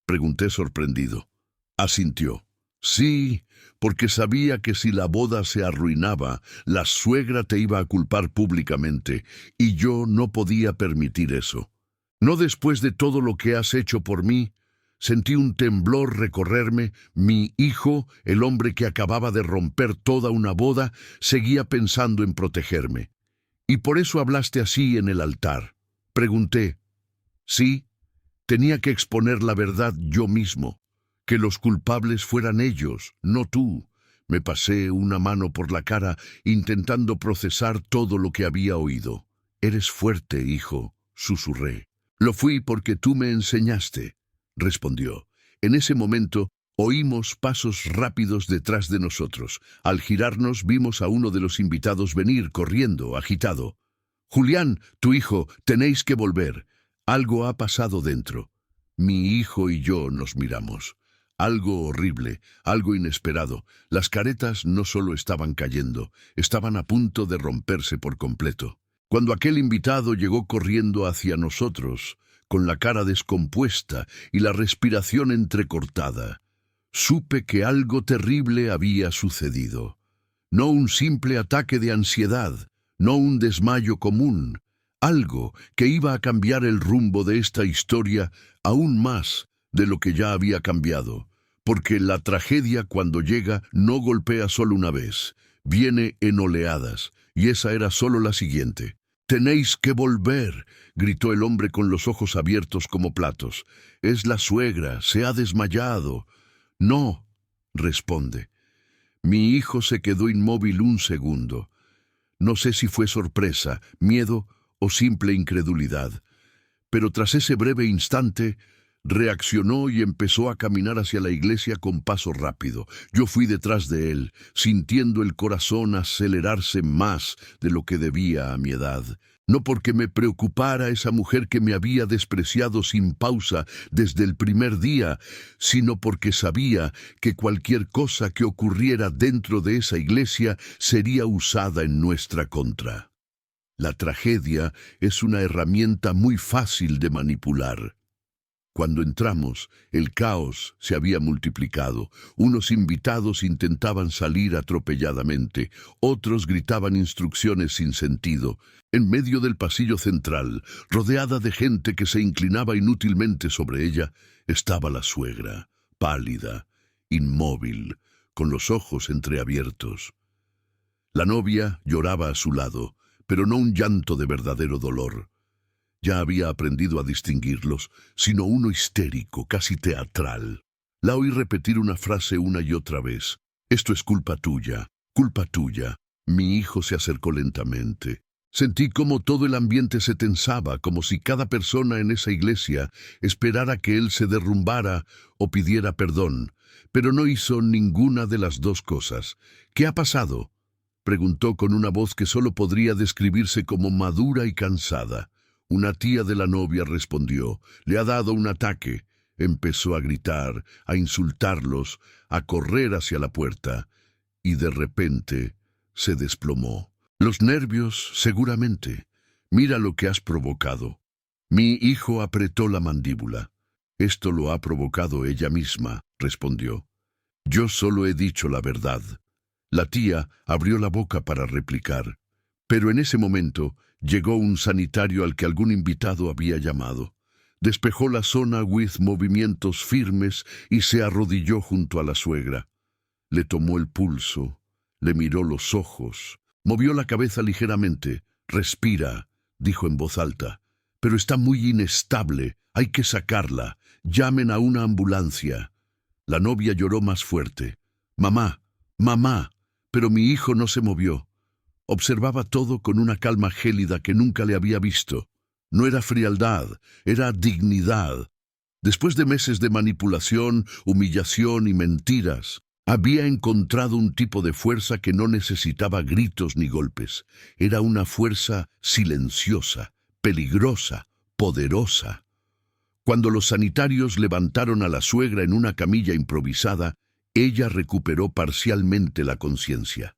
Speaker 1: Pregunté sorprendido. Asintió. Sí, porque sabía que si la boda se arruinaba, la suegra te iba a culpar públicamente, y yo no podía permitir eso. No después de todo lo que has hecho por mí. Sentí un temblor recorrerme. Mi hijo, el hombre que acababa de romper toda una boda, seguía pensando en protegerme. ¿Y por eso hablaste así en el altar? Pregunté. Sí, tenía que exponer la verdad yo mismo. Que los culpables fueran ellos, no tú. Me pasé una mano por la cara intentando procesar todo lo que había oído. Eres fuerte, hijo, susurré. Lo fui porque tú me enseñaste, respondió. En ese momento oímos pasos rápidos detrás de nosotros. Al girarnos vimos a uno de los invitados venir corriendo, agitado. Julián, tu hijo, tenéis que volver. Algo ha pasado dentro. Mi hijo y yo nos miramos. Algo horrible, algo inesperado. Las caretas no solo estaban cayendo, estaban a punto de romperse por completo. Cuando aquel invitado llegó corriendo hacia nosotros, con la cara descompuesta y la respiración entrecortada, supe que algo terrible había sucedido. No un simple ataque de ansiedad, no un desmayo común, algo que iba a cambiar el rumbo de esta historia aún más de lo que ya había cambiado. Porque la tragedia cuando llega no golpea solo una vez, viene en oleadas, y esa era solo la siguiente. «Tenéis que volver», gritó el hombre con los ojos abiertos como platos. «Es la suegra, se ha desmayado». «No», responde. Mi hijo se quedó inmóvil un segundo. No sé si fue sorpresa, miedo o simple incredulidad. Pero tras ese breve instante, reaccionó y empezó a caminar hacia la iglesia con paso rápido. Yo fui detrás de él, sintiendo el corazón acelerarse más de lo que debía a mi edad. No porque me preocupara esa mujer que me había despreciado sin pausa desde el primer día, sino porque sabía que cualquier cosa que ocurriera dentro de esa iglesia sería usada en nuestra contra. La tragedia es una herramienta muy fácil de manipular. Cuando entramos, el caos se había multiplicado. Unos invitados intentaban salir atropelladamente, otros gritaban instrucciones sin sentido. En medio del pasillo central, rodeada de gente que se inclinaba inútilmente sobre ella, estaba la suegra, pálida, inmóvil, con los ojos entreabiertos. La novia lloraba a su lado, pero no un llanto de verdadero dolor. Ya había aprendido a distinguirlos, sino uno histérico, casi teatral. La oí repetir una frase una y otra vez. «Esto es culpa tuya, culpa tuya». Mi hijo se acercó lentamente. Sentí como todo el ambiente se tensaba, como si cada persona en esa iglesia esperara que él se derrumbara o pidiera perdón. Pero no hizo ninguna de las dos cosas. «¿Qué ha pasado?», preguntó con una voz que solo podría describirse como madura y cansada. Una tía de la novia respondió. «Le ha dado un ataque». Empezó a gritar, a insultarlos, a correr hacia la puerta, y de repente se desplomó. «Los nervios, seguramente. Mira lo que has provocado». Mi hijo apretó la mandíbula. «Esto lo ha provocado ella misma», respondió. «Yo solo he dicho la verdad». La tía abrió la boca para replicar, pero en ese momento llegó un sanitario al que algún invitado había llamado. Despejó la zona with movimientos firmes y se arrodilló junto a la suegra. Le tomó el pulso, le miró los ojos, Movió la cabeza ligeramente. «Respira», dijo en voz alta. «Pero está muy inestable. Hay que sacarla. Llamen a una ambulancia». La novia lloró más fuerte. «Mamá, mamá». Pero mi hijo no se movió. Observaba todo con una calma gélida que nunca le había visto. No era frialdad, era dignidad. Después de meses de manipulación, humillación y mentiras, había encontrado un tipo de fuerza que no necesitaba gritos ni golpes. Era una fuerza silenciosa, peligrosa, poderosa. Cuando los sanitarios levantaron a la suegra en una camilla improvisada, ella recuperó parcialmente la conciencia.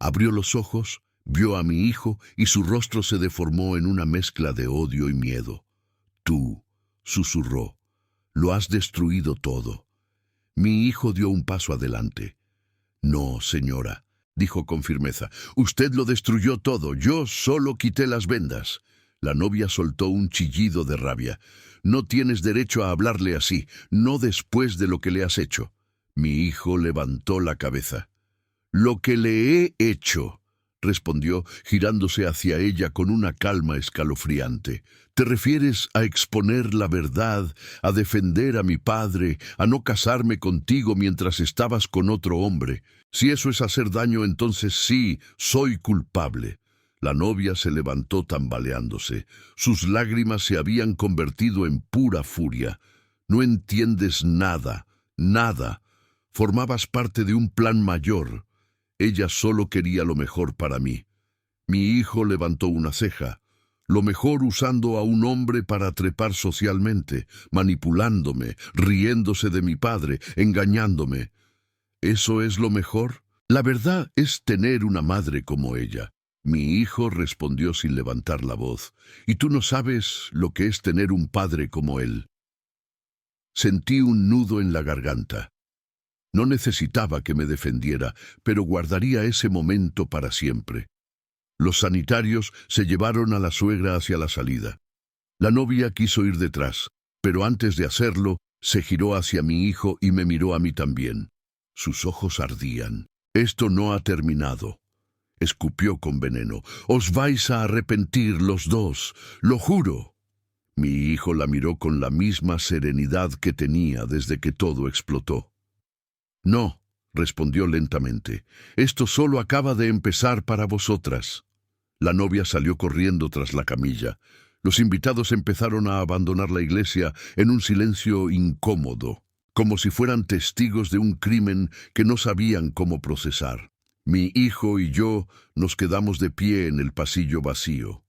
Speaker 1: Abrió los ojos, vio a mi hijo y su rostro se deformó en una mezcla de odio y miedo. «Tú», susurró, «lo has destruido todo». Mi hijo dio un paso adelante. «No, señora», dijo con firmeza, «usted lo destruyó todo, yo solo quité las vendas». La novia soltó un chillido de rabia. «No tienes derecho a hablarle así, no después de lo que le has hecho». Mi hijo levantó la cabeza. «Lo que le he hecho», respondió, girándose hacia ella con una calma escalofriante. «¿Te refieres a exponer la verdad, a defender a mi padre, a no casarme contigo mientras estabas con otro hombre? Si eso es hacer daño, entonces sí, soy culpable». La novia se levantó tambaleándose. Sus lágrimas se habían convertido en pura furia. «No entiendes nada, nada. Formabas parte de un plan mayor. Ella solo quería lo mejor para mí». Mi hijo levantó una ceja. «Lo mejor usando a un hombre para trepar socialmente, manipulándome, riéndose de mi padre, engañándome. ¿Eso es lo mejor? La verdad es tener una madre como ella». Mi hijo respondió sin levantar la voz. «Y tú no sabes lo que es tener un padre como él». Sentí un nudo en la garganta. No necesitaba que me defendiera, pero guardaría ese momento para siempre. Los sanitarios se llevaron a la suegra hacia la salida. La novia quiso ir detrás, pero antes de hacerlo, se giró hacia mi hijo y me miró a mí también. Sus ojos ardían. «Esto no ha terminado», escupió con veneno. «Os vais a arrepentir los dos, lo juro». Mi hijo la miró con la misma serenidad que tenía desde que todo explotó. «No», respondió lentamente, «esto solo acaba de empezar para vosotras». La novia salió corriendo tras la camilla. Los invitados empezaron a abandonar la iglesia en un silencio incómodo, como si fueran testigos de un crimen que no sabían cómo procesar. Mi hijo y yo nos quedamos de pie en el pasillo vacío.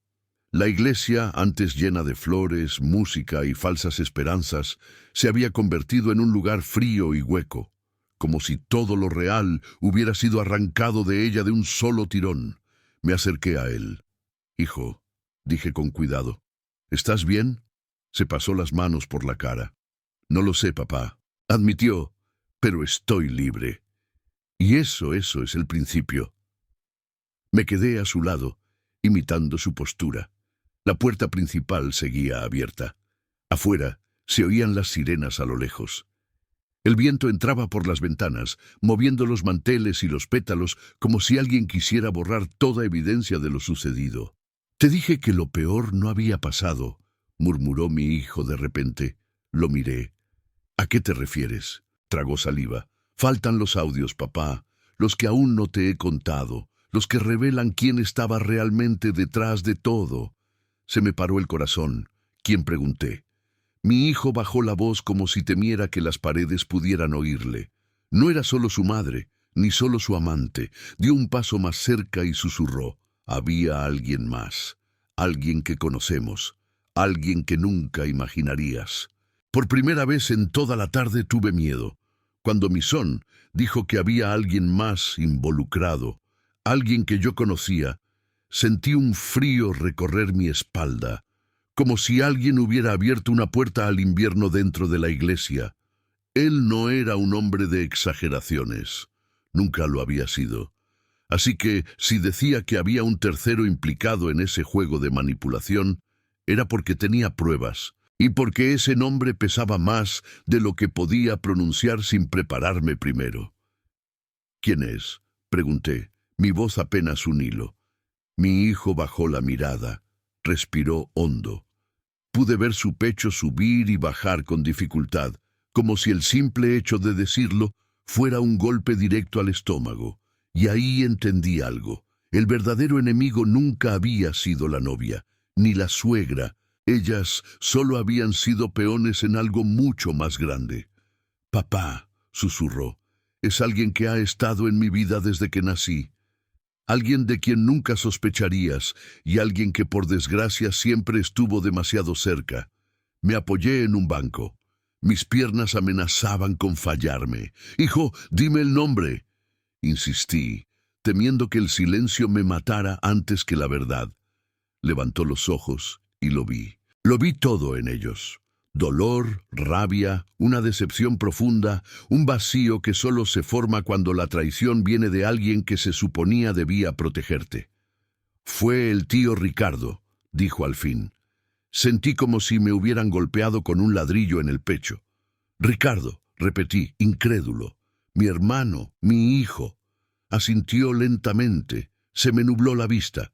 Speaker 1: La iglesia, antes llena de flores, música y falsas esperanzas, se había convertido en un lugar frío y hueco, como si todo lo real hubiera sido arrancado de ella de un solo tirón. Me acerqué a él. «Hijo», dije con cuidado, «¿estás bien?» Se pasó las manos por la cara. «No lo sé, papá», admitió, «pero estoy libre». Y eso es el principio. Me quedé a su lado, imitando su postura. La puerta principal seguía abierta. Afuera se oían las sirenas a lo lejos. El viento entraba por las ventanas, moviendo los manteles y los pétalos como si alguien quisiera borrar toda evidencia de lo sucedido. «Te dije que lo peor no había pasado», murmuró mi hijo de repente. Lo miré. «¿A qué te refieres?», tragó saliva. «Faltan los audios, papá, los que aún no te he contado, los que revelan quién estaba realmente detrás de todo». Se me paró el corazón. ¿Quién?, pregunté. Mi hijo bajó la voz como si temiera que las paredes pudieran oírle. No era solo su madre, ni solo su amante. Dio un paso más cerca y susurró. «Había alguien más, alguien que conocemos, alguien que nunca imaginarías». Por primera vez en toda la tarde tuve miedo. Cuando mi son dijo que había alguien más involucrado, alguien que yo conocía, sentí un frío recorrer mi espalda, como si alguien hubiera abierto una puerta al invierno dentro de la iglesia. Él no era un hombre de exageraciones, nunca lo había sido. Así que, si decía que había un tercero implicado en ese juego de manipulación, era porque tenía pruebas, y porque ese nombre pesaba más de lo que podía pronunciar sin prepararme primero. «¿Quién es?», pregunté. mi voz apenas un hilo. Mi hijo bajó la mirada, respiró hondo. Pude ver su pecho subir y bajar con dificultad, como si el simple hecho de decirlo fuera un golpe directo al estómago. Y ahí entendí algo. El verdadero enemigo nunca había sido la novia, ni la suegra. Ellas solo habían sido peones en algo mucho más grande. «Papá», susurró, «es alguien que ha estado en mi vida desde que nací. Alguien de quien nunca sospecharías y alguien que por desgracia siempre estuvo demasiado cerca». Me apoyé en un banco. Mis piernas amenazaban con fallarme. «Hijo, dime el nombre». Insistí, temiendo que el silencio me matara antes que la verdad. Levantó los ojos y lo vi. Lo vi todo en ellos. Dolor, rabia, una decepción profunda, un vacío que solo se forma cuando la traición viene de alguien que se suponía debía protegerte. «Fue el tío Ricardo», dijo al fin. Sentí como si me hubieran golpeado con un ladrillo en el pecho. «Ricardo», repetí, incrédulo. «Mi hermano, mi hijo». Asintió lentamente. Se me nubló la vista.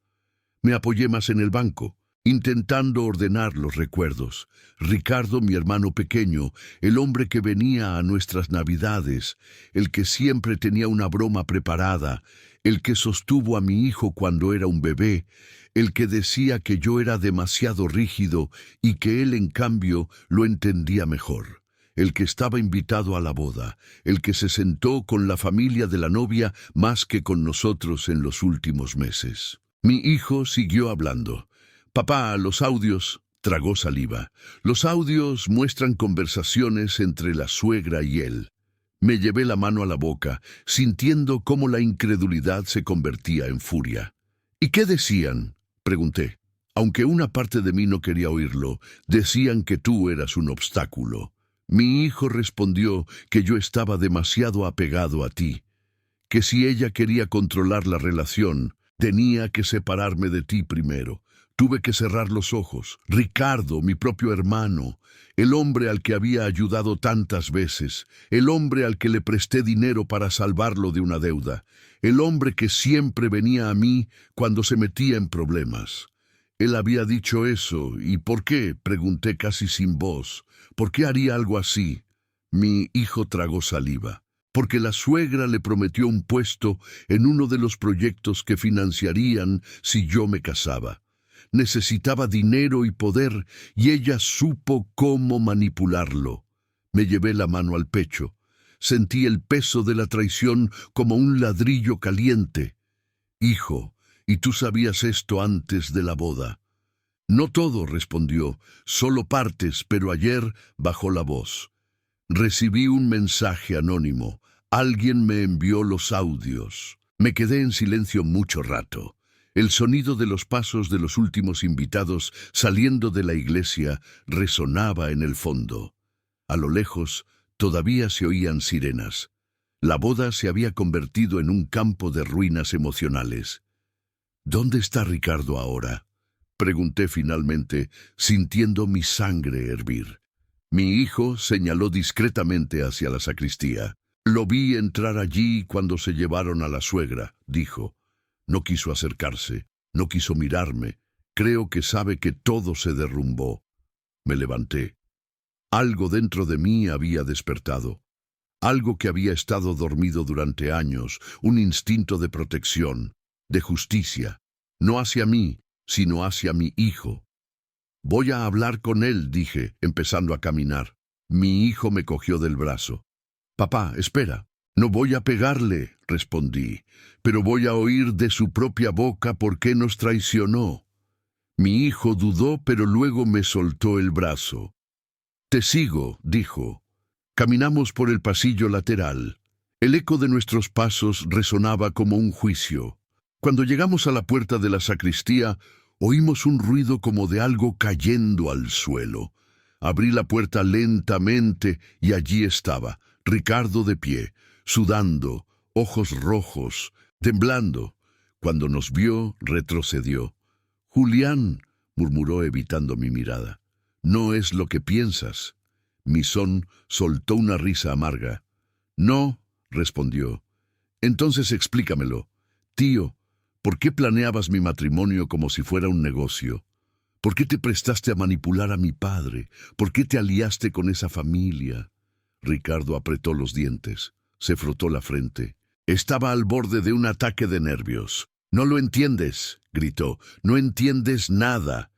Speaker 1: Me apoyé más en el banco, intentando ordenar los recuerdos. Ricardo, mi hermano pequeño, el hombre que venía a nuestras navidades, el que siempre tenía una broma preparada, el que sostuvo a mi hijo cuando era un bebé, el que decía que yo era demasiado rígido y que él, en cambio, lo entendía mejor. El que estaba invitado a la boda, el que se sentó con la familia de la novia más que con nosotros en los últimos meses. Mi hijo siguió hablando. «Papá, los audios», tragó saliva. «Los audios muestran conversaciones entre la suegra y él». Me llevé la mano a la boca, sintiendo cómo la incredulidad se convertía en furia. «¿Y qué decían?», pregunté. Aunque una parte de mí no quería oírlo, decían que tú eras un obstáculo. Mi hijo respondió que yo estaba demasiado apegado a ti, que si ella quería controlar la relación, tenía que separarme de ti primero. Tuve que cerrar los ojos. Ricardo, mi propio hermano, el hombre al que había ayudado tantas veces, el hombre al que le presté dinero para salvarlo de una deuda, el hombre que siempre venía a mí cuando se metía en problemas. Él había dicho eso, ¿y por qué?, pregunté casi sin voz. ¿Por qué haría algo así? Mi hijo tragó saliva. Porque la suegra le prometió un puesto en uno de los proyectos que financiarían si yo me casaba. Necesitaba dinero y poder, y ella supo cómo manipularlo. Me llevé la mano al pecho. Sentí el peso de la traición como un ladrillo caliente. «Hijo, ¿y tú sabías esto antes de la boda?». «No todo», respondió, «solo partes, pero ayer bajó la voz. Recibí un mensaje anónimo. Alguien me envió los audios». Me quedé en silencio mucho rato. El sonido de los pasos de los últimos invitados saliendo de la iglesia resonaba en el fondo. A lo lejos todavía se oían sirenas. La boda se había convertido en un campo de ruinas emocionales. «¿Dónde está Ricardo ahora?», pregunté finalmente, sintiendo mi sangre hervir. Mi hijo señaló discretamente hacia la sacristía. «Lo vi entrar allí cuando se llevaron a la suegra», dijo. «No quiso acercarse, no quiso mirarme. Creo que sabe que todo se derrumbó». Me levanté. Algo dentro de mí había despertado. Algo que había estado dormido durante años, un instinto de protección, de justicia, no hacia mí, sino hacia mi hijo. «Voy a hablar con él», dije, empezando a caminar. Mi hijo me cogió del brazo. «Papá, espera». «No voy a pegarle», respondí, «pero voy a oír de su propia boca por qué nos traicionó». Mi hijo dudó, pero luego me soltó el brazo. «Te sigo», dijo. Caminamos por el pasillo lateral. El eco de nuestros pasos resonaba como un juicio. Cuando llegamos a la puerta de la sacristía, oímos un ruido como de algo cayendo al suelo. Abrí la puerta lentamente y allí estaba, Ricardo de pie, sudando, ojos rojos, temblando. Cuando nos vio, retrocedió. «Julián», murmuró evitando mi mirada. «No es lo que piensas». Misón soltó una risa amarga. «No», respondió. «Entonces explícamelo. Tío, ¿por qué planeabas mi matrimonio como si fuera un negocio? ¿Por qué te prestaste a manipular a mi padre? ¿Por qué te aliaste con esa familia? Ricardo apretó los dientes, se frotó la frente. Estaba al borde de un ataque de nervios. «No lo entiendes», gritó. «No entiendes nada.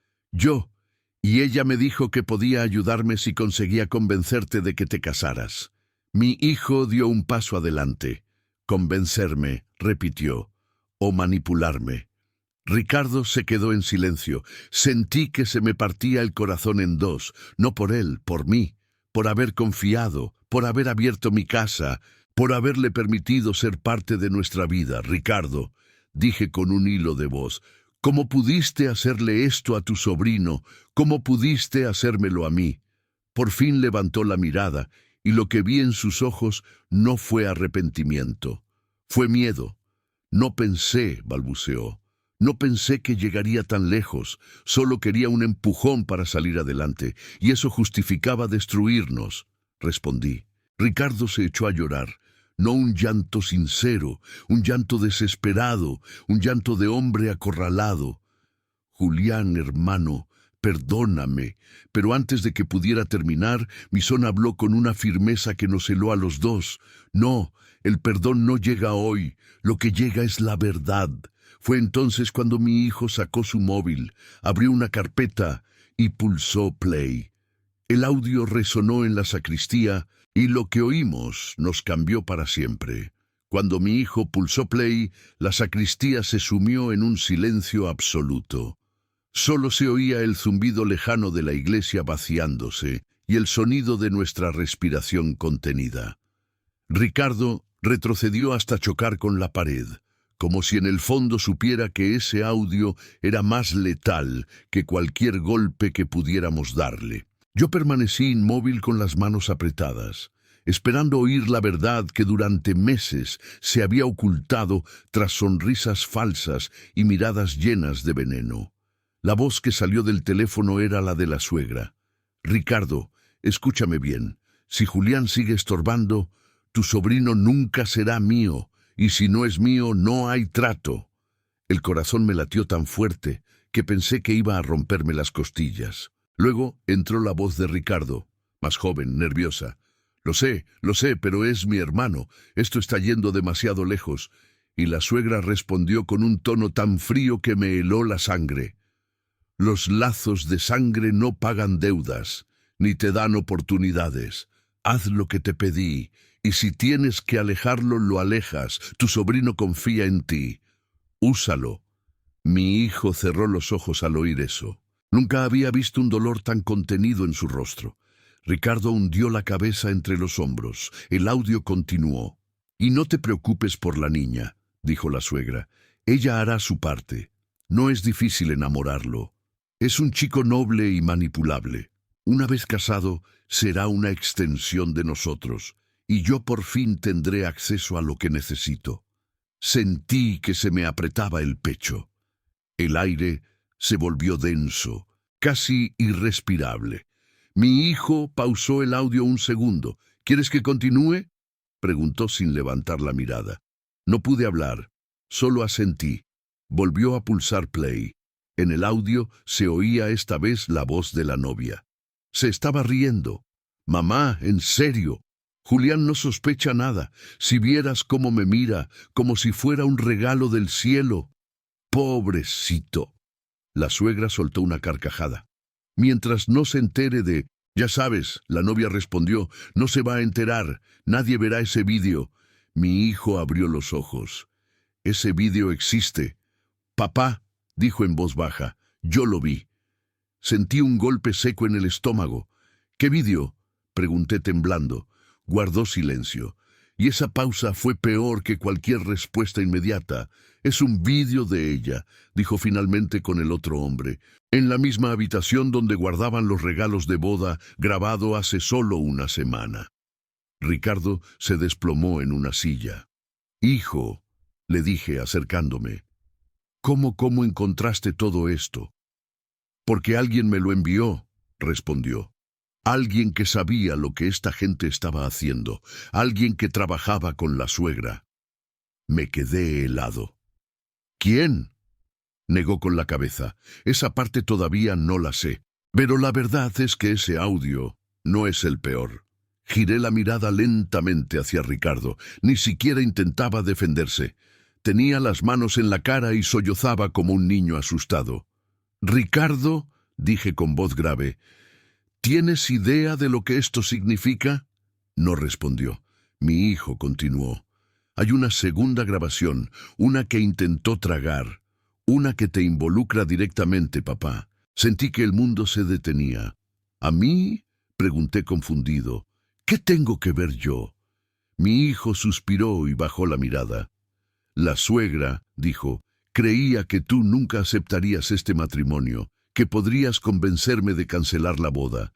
Speaker 1: Y ella me dijo que podía ayudarme si conseguía convencerte de que te casaras». Mi hijo dio un paso adelante. «Convencerme», repitió, «o manipularme». Ricardo se quedó en silencio. Sentí que se me partía el corazón en dos, no por él, por mí, por haber confiado, por haber abierto mi casa, por haberle permitido ser parte de nuestra vida. «Ricardo», dije con un hilo de voz, «¿cómo pudiste hacerle esto a tu sobrino? ¿Cómo pudiste hacérmelo a mí?» Por fin levantó la mirada, y lo que vi en sus ojos no fue arrepentimiento, fue miedo. «No pensé», balbuceó. «No pensé que llegaría tan lejos. Solo quería un empujón para salir adelante, y eso justificaba destruirnos», respondí. Ricardo se echó a llorar. No un llanto sincero, un llanto desesperado, un llanto de hombre acorralado. «Julián, hermano, perdóname». Pero antes de que pudiera terminar, mi son habló con una firmeza que nos heló a los dos. «No, el perdón no llega hoy. Lo que llega es la verdad». Fue entonces cuando mi hijo sacó su móvil, abrió una carpeta y pulsó play. El audio resonó en la sacristía y lo que oímos nos cambió para siempre. Cuando mi hijo pulsó play, la sacristía se sumió en un silencio absoluto. Solo se oía el zumbido lejano de la iglesia vaciándose y el sonido de nuestra respiración contenida. Ricardo retrocedió hasta chocar con la pared, como si en el fondo supiera que ese audio era más letal que cualquier golpe que pudiéramos darle. Yo permanecí inmóvil con las manos apretadas, esperando oír la verdad que durante meses se había ocultado tras sonrisas falsas y miradas llenas de veneno. La voz que salió del teléfono era la de la suegra. «Ricardo, escúchame bien. Si Julián sigue estorbando, tu sobrino nunca será mío, y si no es mío, no hay trato». El corazón me latió tan fuerte que pensé que iba a romperme las costillas. Luego entró la voz de Ricardo, más joven, nerviosa. Lo sé, pero es mi hermano. Esto está yendo demasiado lejos». Y la suegra respondió con un tono tan frío que me heló la sangre. «Los lazos de sangre no pagan deudas, ni te dan oportunidades. Haz lo que te pedí, y si tienes que alejarlo, lo alejas. Tu sobrino confía en ti. Úsalo». Mi hijo cerró los ojos al oír eso. Nunca había visto un dolor tan contenido en su rostro. Ricardo hundió la cabeza entre los hombros. El audio continuó. «Y no te preocupes por la niña», dijo la suegra. «Ella hará su parte. No es difícil enamorarlo. Es un chico noble y manipulable. Una vez casado, será una extensión de nosotros, y yo por fin tendré acceso a lo que necesito». Sentí que se me apretaba el pecho. El aire se volvió denso, casi irrespirable. Mi hijo pausó el audio un segundo. «¿Quieres que continúe?», preguntó sin levantar la mirada. No pude hablar, solo asentí. Volvió a pulsar play. En el audio se oía esta vez la voz de la novia. Se estaba riendo. «Mamá, en serio. Julián no sospecha nada. Si vieras cómo me mira, como si fuera un regalo del cielo». «Pobrecito». La suegra soltó una carcajada. «Mientras no se entere de...». «Ya sabes», la novia respondió, «no se va a enterar. Nadie verá ese vídeo». Mi hijo abrió los ojos. «Ese vídeo existe». «Papá», dijo en voz baja, «yo lo vi». Sentí un golpe seco en el estómago. «¿Qué vídeo?», pregunté temblando. Guardó silencio. Y esa pausa fue peor que cualquier respuesta inmediata. «Es un vídeo de ella», dijo finalmente con el otro hombre, «en la misma habitación donde guardaban los regalos de boda, grabado hace solo una semana». Ricardo se desplomó en una silla. «Hijo», le dije acercándome, ¿Cómo encontraste todo esto?» «Porque alguien me lo envió», respondió. «Alguien que sabía lo que esta gente estaba haciendo, alguien que trabajaba con la suegra». Me quedé helado. ¿Quién? Negó con la cabeza. Esa parte todavía no la sé. Pero la verdad es que ese audio no es el peor. Giré la mirada lentamente hacia Ricardo. Ni siquiera intentaba defenderse. Tenía las manos en la cara y sollozaba como un niño asustado. «Ricardo», dije con voz grave, «¿tienes idea de lo que esto significa?» No respondió. Mi hijo continuó. «Hay una segunda grabación, una que intentó tragar, una que te involucra directamente, papá». Sentí que el mundo se detenía. ¿A mí?, pregunté confundido. «¿Qué tengo que ver yo?» Mi hijo suspiró y bajó la mirada. «La suegra», dijo, «creía que tú nunca aceptarías este matrimonio, que podrías convencerme de cancelar la boda.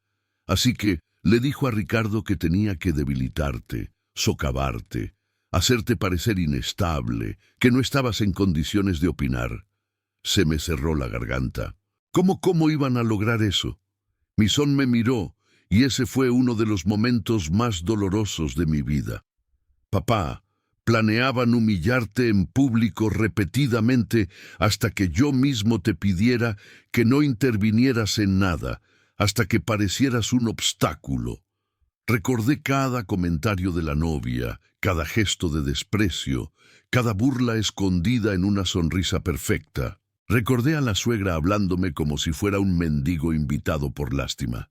Speaker 1: Así que le dijo a Ricardo que tenía que debilitarte, socavarte, hacerte parecer inestable, que no estabas en condiciones de opinar». Se me cerró la garganta. ¿Cómo iban a lograr eso? Mi son me miró, y ese fue uno de los momentos más dolorosos de mi vida. «Papá, planeaban humillarte en público repetidamente hasta que yo mismo te pidiera que no intervinieras en nada, hasta que parecieras un obstáculo». Recordé cada comentario de la novia, cada gesto de desprecio, cada burla escondida en una sonrisa perfecta. Recordé a la suegra hablándome como si fuera un mendigo invitado por lástima.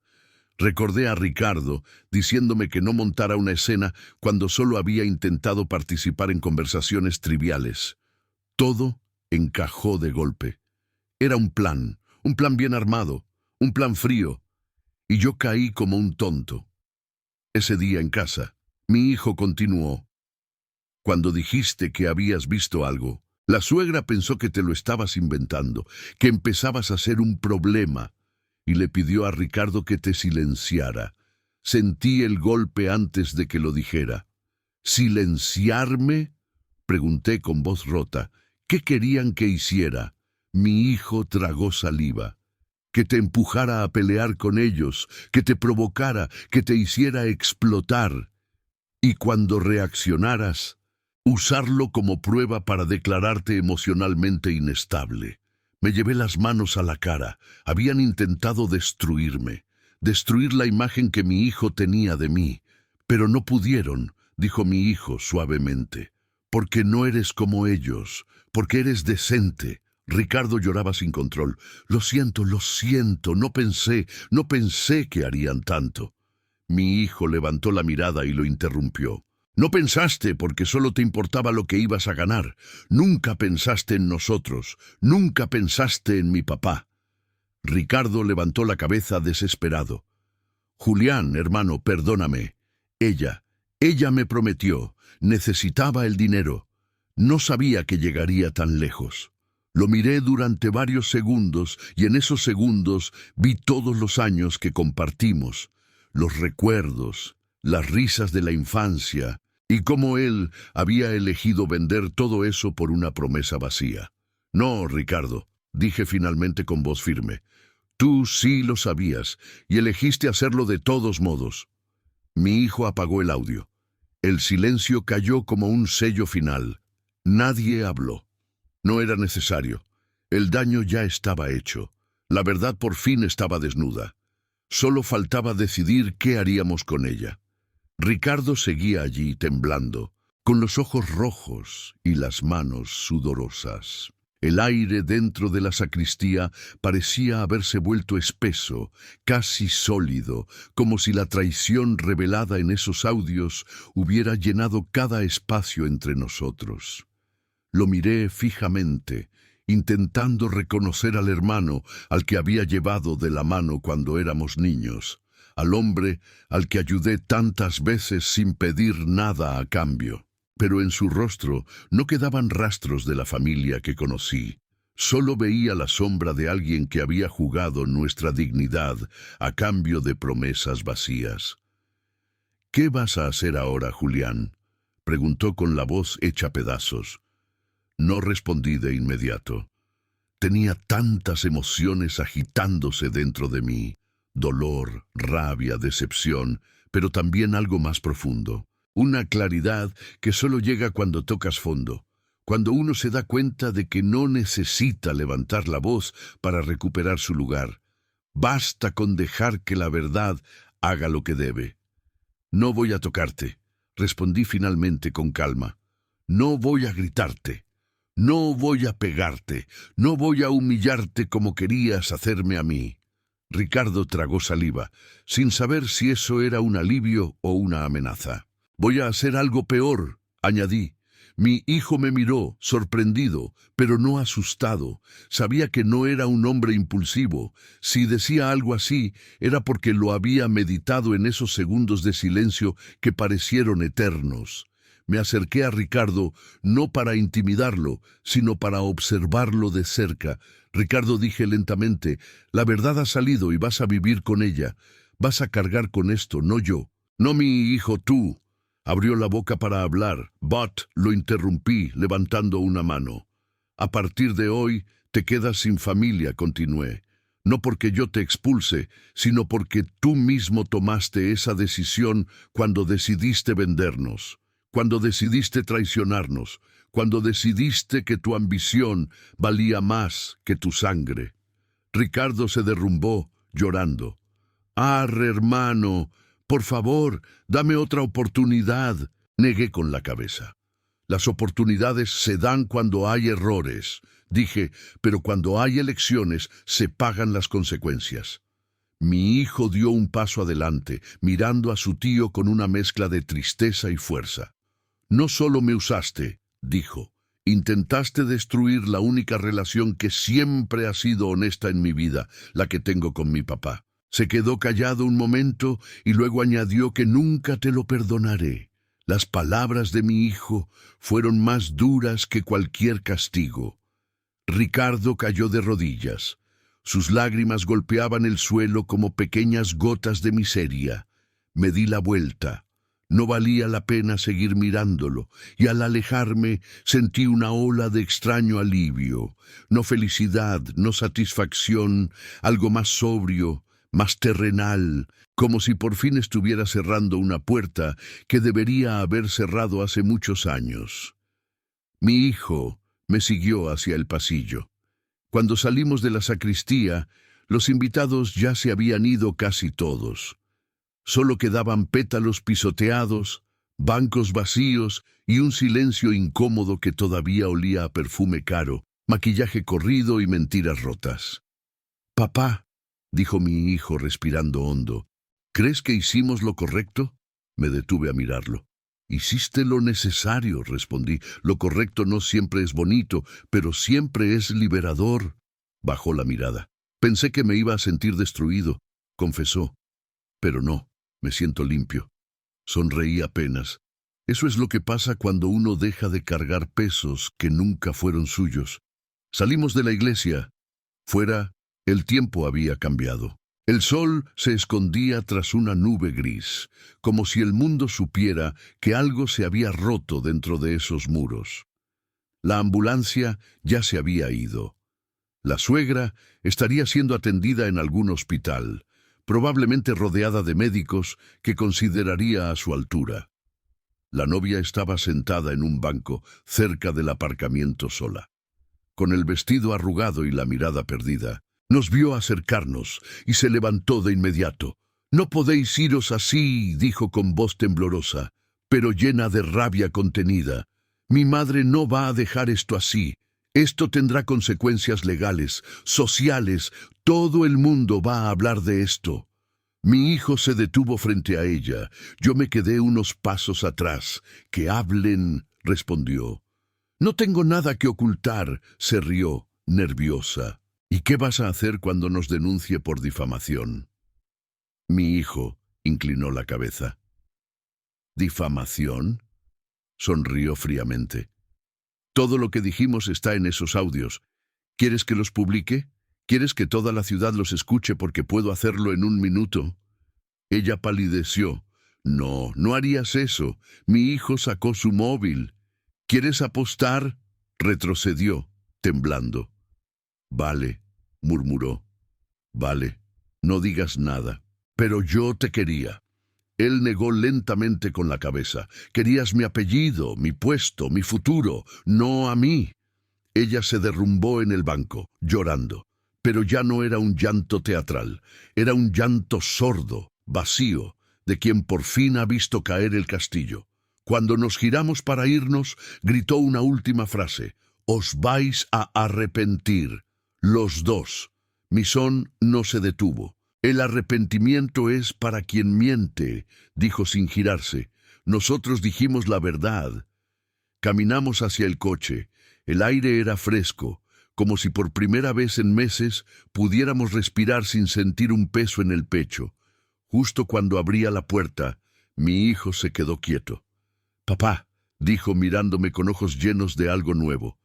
Speaker 1: Recordé a Ricardo diciéndome que no montara una escena cuando solo había intentado participar en conversaciones triviales. Todo encajó de golpe. Era un plan bien armado, un plan frío, y yo caí como un tonto. Ese día en casa, mi hijo continuó. «Cuando dijiste que habías visto algo, la suegra pensó que te lo estabas inventando, que empezabas a ser un problema, y le pidió a Ricardo que te silenciara. Sentí el golpe antes de que lo dijera». «¿Silenciarme?», pregunté con voz rota. «¿Qué querían que hiciera?» Mi hijo tragó saliva. «Que te empujara a pelear con ellos, que te provocara, que te hiciera explotar. Y cuando reaccionaras, usarlo como prueba para declararte emocionalmente inestable». Me llevé las manos a la cara. Habían intentado destruirme, destruir la imagen que mi hijo tenía de mí. «Pero no pudieron», dijo mi hijo suavemente, «porque no eres como ellos, porque eres decente». Ricardo lloraba sin control. Lo siento, no pensé que harían tanto». Mi hijo levantó la mirada y lo interrumpió. «No pensaste porque solo te importaba lo que ibas a ganar. Nunca pensaste en nosotros. Nunca pensaste en mi papá». Ricardo levantó la cabeza desesperado. «Julián, hermano, perdóname. Ella me prometió. Necesitaba el dinero. No sabía que llegaría tan lejos». Lo miré durante varios segundos y en esos segundos vi todos los años que compartimos, los recuerdos, las risas de la infancia, y cómo él había elegido vender todo eso por una promesa vacía. «No, Ricardo», dije finalmente con voz firme, «tú sí lo sabías y elegiste hacerlo de todos modos». Mi hijo apagó el audio. El silencio cayó como un sello final. Nadie habló. No era necesario. El daño ya estaba hecho. La verdad por fin estaba desnuda. Solo faltaba decidir qué haríamos con ella. Ricardo seguía allí temblando, con los ojos rojos y las manos sudorosas. El aire dentro de la sacristía parecía haberse vuelto espeso, casi sólido, como si la traición revelada en esos audios hubiera llenado cada espacio entre nosotros. Lo miré fijamente, intentando reconocer al hermano al que había llevado de la mano cuando éramos niños, al hombre al que ayudé tantas veces sin pedir nada a cambio. Pero en su rostro no quedaban rastros de la familia que conocí. Solo veía la sombra de alguien que había jugado nuestra dignidad a cambio de promesas vacías. «¿Qué vas a hacer ahora, Julián?», preguntó con la voz hecha pedazos. No respondí de inmediato. Tenía tantas emociones agitándose dentro de mí: dolor, rabia, decepción, pero también algo más profundo. Una claridad que solo llega cuando tocas fondo, cuando uno se da cuenta de que no necesita levantar la voz para recuperar su lugar. Basta con dejar que la verdad haga lo que debe. No voy a tocarte, respondí finalmente con calma. No voy a gritarte. No voy a pegarte. No voy a humillarte como querías hacerme a mí. Ricardo tragó saliva, sin saber si eso era un alivio o una amenaza. Voy a hacer algo peor, añadí. Mi hijo me miró, sorprendido, pero no asustado. Sabía que no era un hombre impulsivo. Si decía algo así, era porque lo había meditado en esos segundos de silencio que parecieron eternos. Me acerqué a Ricardo, no para intimidarlo, sino para observarlo de cerca. Ricardo, dije lentamente, la verdad ha salido y vas a vivir con ella. Vas a cargar con esto, no yo. No mi hijo, tú. Abrió la boca para hablar. But lo interrumpí, levantando una mano. A partir de hoy, te quedas sin familia, continué. No porque yo te expulse, sino porque tú mismo tomaste esa decisión cuando decidiste vendernos, cuando decidiste traicionarnos, cuando decidiste que tu ambición valía más que tu sangre. Ricardo se derrumbó, llorando. Arre, hermano, por favor, dame otra oportunidad. Negué con la cabeza. Las oportunidades se dan cuando hay errores, dije, pero cuando hay elecciones se pagan las consecuencias. Mi hijo dio un paso adelante, mirando a su tío con una mezcla de tristeza y fuerza. No solo me usaste, dijo, intentaste destruir la única relación que siempre ha sido honesta en mi vida, la que tengo con mi papá. Se quedó callado un momento y luego añadió que nunca te lo perdonaré. Las palabras de mi hijo fueron más duras que cualquier castigo. Ricardo cayó de rodillas. Sus lágrimas golpeaban el suelo como pequeñas gotas de miseria. Me di la vuelta. No valía la pena seguir mirándolo, y al alejarme sentí una ola de extraño alivio. No felicidad, no satisfacción, algo más sobrio, más terrenal, como si por fin estuviera cerrando una puerta que debería haber cerrado hace muchos años. Mi hijo me siguió hacia el pasillo. Cuando salimos de la sacristía, los invitados ya se habían ido casi todos. Solo quedaban pétalos pisoteados, bancos vacíos y un silencio incómodo que todavía olía a perfume caro, maquillaje corrido y mentiras rotas. «Papá», dijo mi hijo respirando hondo, «¿crees que hicimos lo correcto?» Me detuve a mirarlo. «Hiciste lo necesario», respondí. «Lo correcto no siempre es bonito, pero siempre es liberador». Bajó la mirada. «Pensé que me iba a sentir destruido», confesó. «Pero no, me siento limpio». Sonreí apenas. Eso es lo que pasa cuando uno deja de cargar pesos que nunca fueron suyos. Salimos de la iglesia. Fuera, el tiempo había cambiado. El sol se escondía tras una nube gris, como si el mundo supiera que algo se había roto dentro de esos muros. La ambulancia ya se había ido. La suegra estaría siendo atendida en algún hospital, probablemente rodeada de médicos que consideraría a su altura. La novia estaba sentada en un banco cerca del aparcamiento sola. Con el vestido arrugado y la mirada perdida, nos vio acercarnos y se levantó de inmediato. «No podéis iros así», dijo con voz temblorosa, pero llena de rabia contenida. «Mi madre no va a dejar esto así. Esto tendrá consecuencias legales, sociales. Todo el mundo va a hablar de esto». Mi hijo se detuvo frente a ella. Yo me quedé unos pasos atrás. «Que hablen», respondió. «No tengo nada que ocultar», se rió, nerviosa. «¿Y qué vas a hacer cuando nos denuncie por difamación?» Mi hijo inclinó la cabeza. «¿Difamación?», sonrió fríamente. «Todo lo que dijimos está en esos audios. ¿Quieres que los publique? ¿Quieres que toda la ciudad los escuche porque puedo hacerlo en un minuto?» Ella palideció. «No, no harías eso. Mi hijo sacó su móvil». «¿Quieres apostar?», retrocedió, temblando. «Vale», murmuró. «Vale, no digas nada. Pero yo te quería. Él negó lentamente con la cabeza. Querías mi apellido, mi puesto, mi futuro, no a mí. Ella se derrumbó en el banco, llorando. Pero ya no era un llanto teatral, era un llanto sordo, vacío, de quien por fin ha visto caer el castillo. Cuando nos giramos para irnos, gritó una última frase. «Os vais a arrepentir, los dos». Misón no se detuvo. «El arrepentimiento es para quien miente», dijo sin girarse. Nosotros dijimos la verdad. Caminamos hacia el coche. El aire era fresco, como si por primera vez en meses pudiéramos respirar sin sentir un peso en el pecho. Justo cuando abría la puerta, mi hijo se quedó quieto. «Papá», dijo mirándome con ojos llenos de algo nuevo.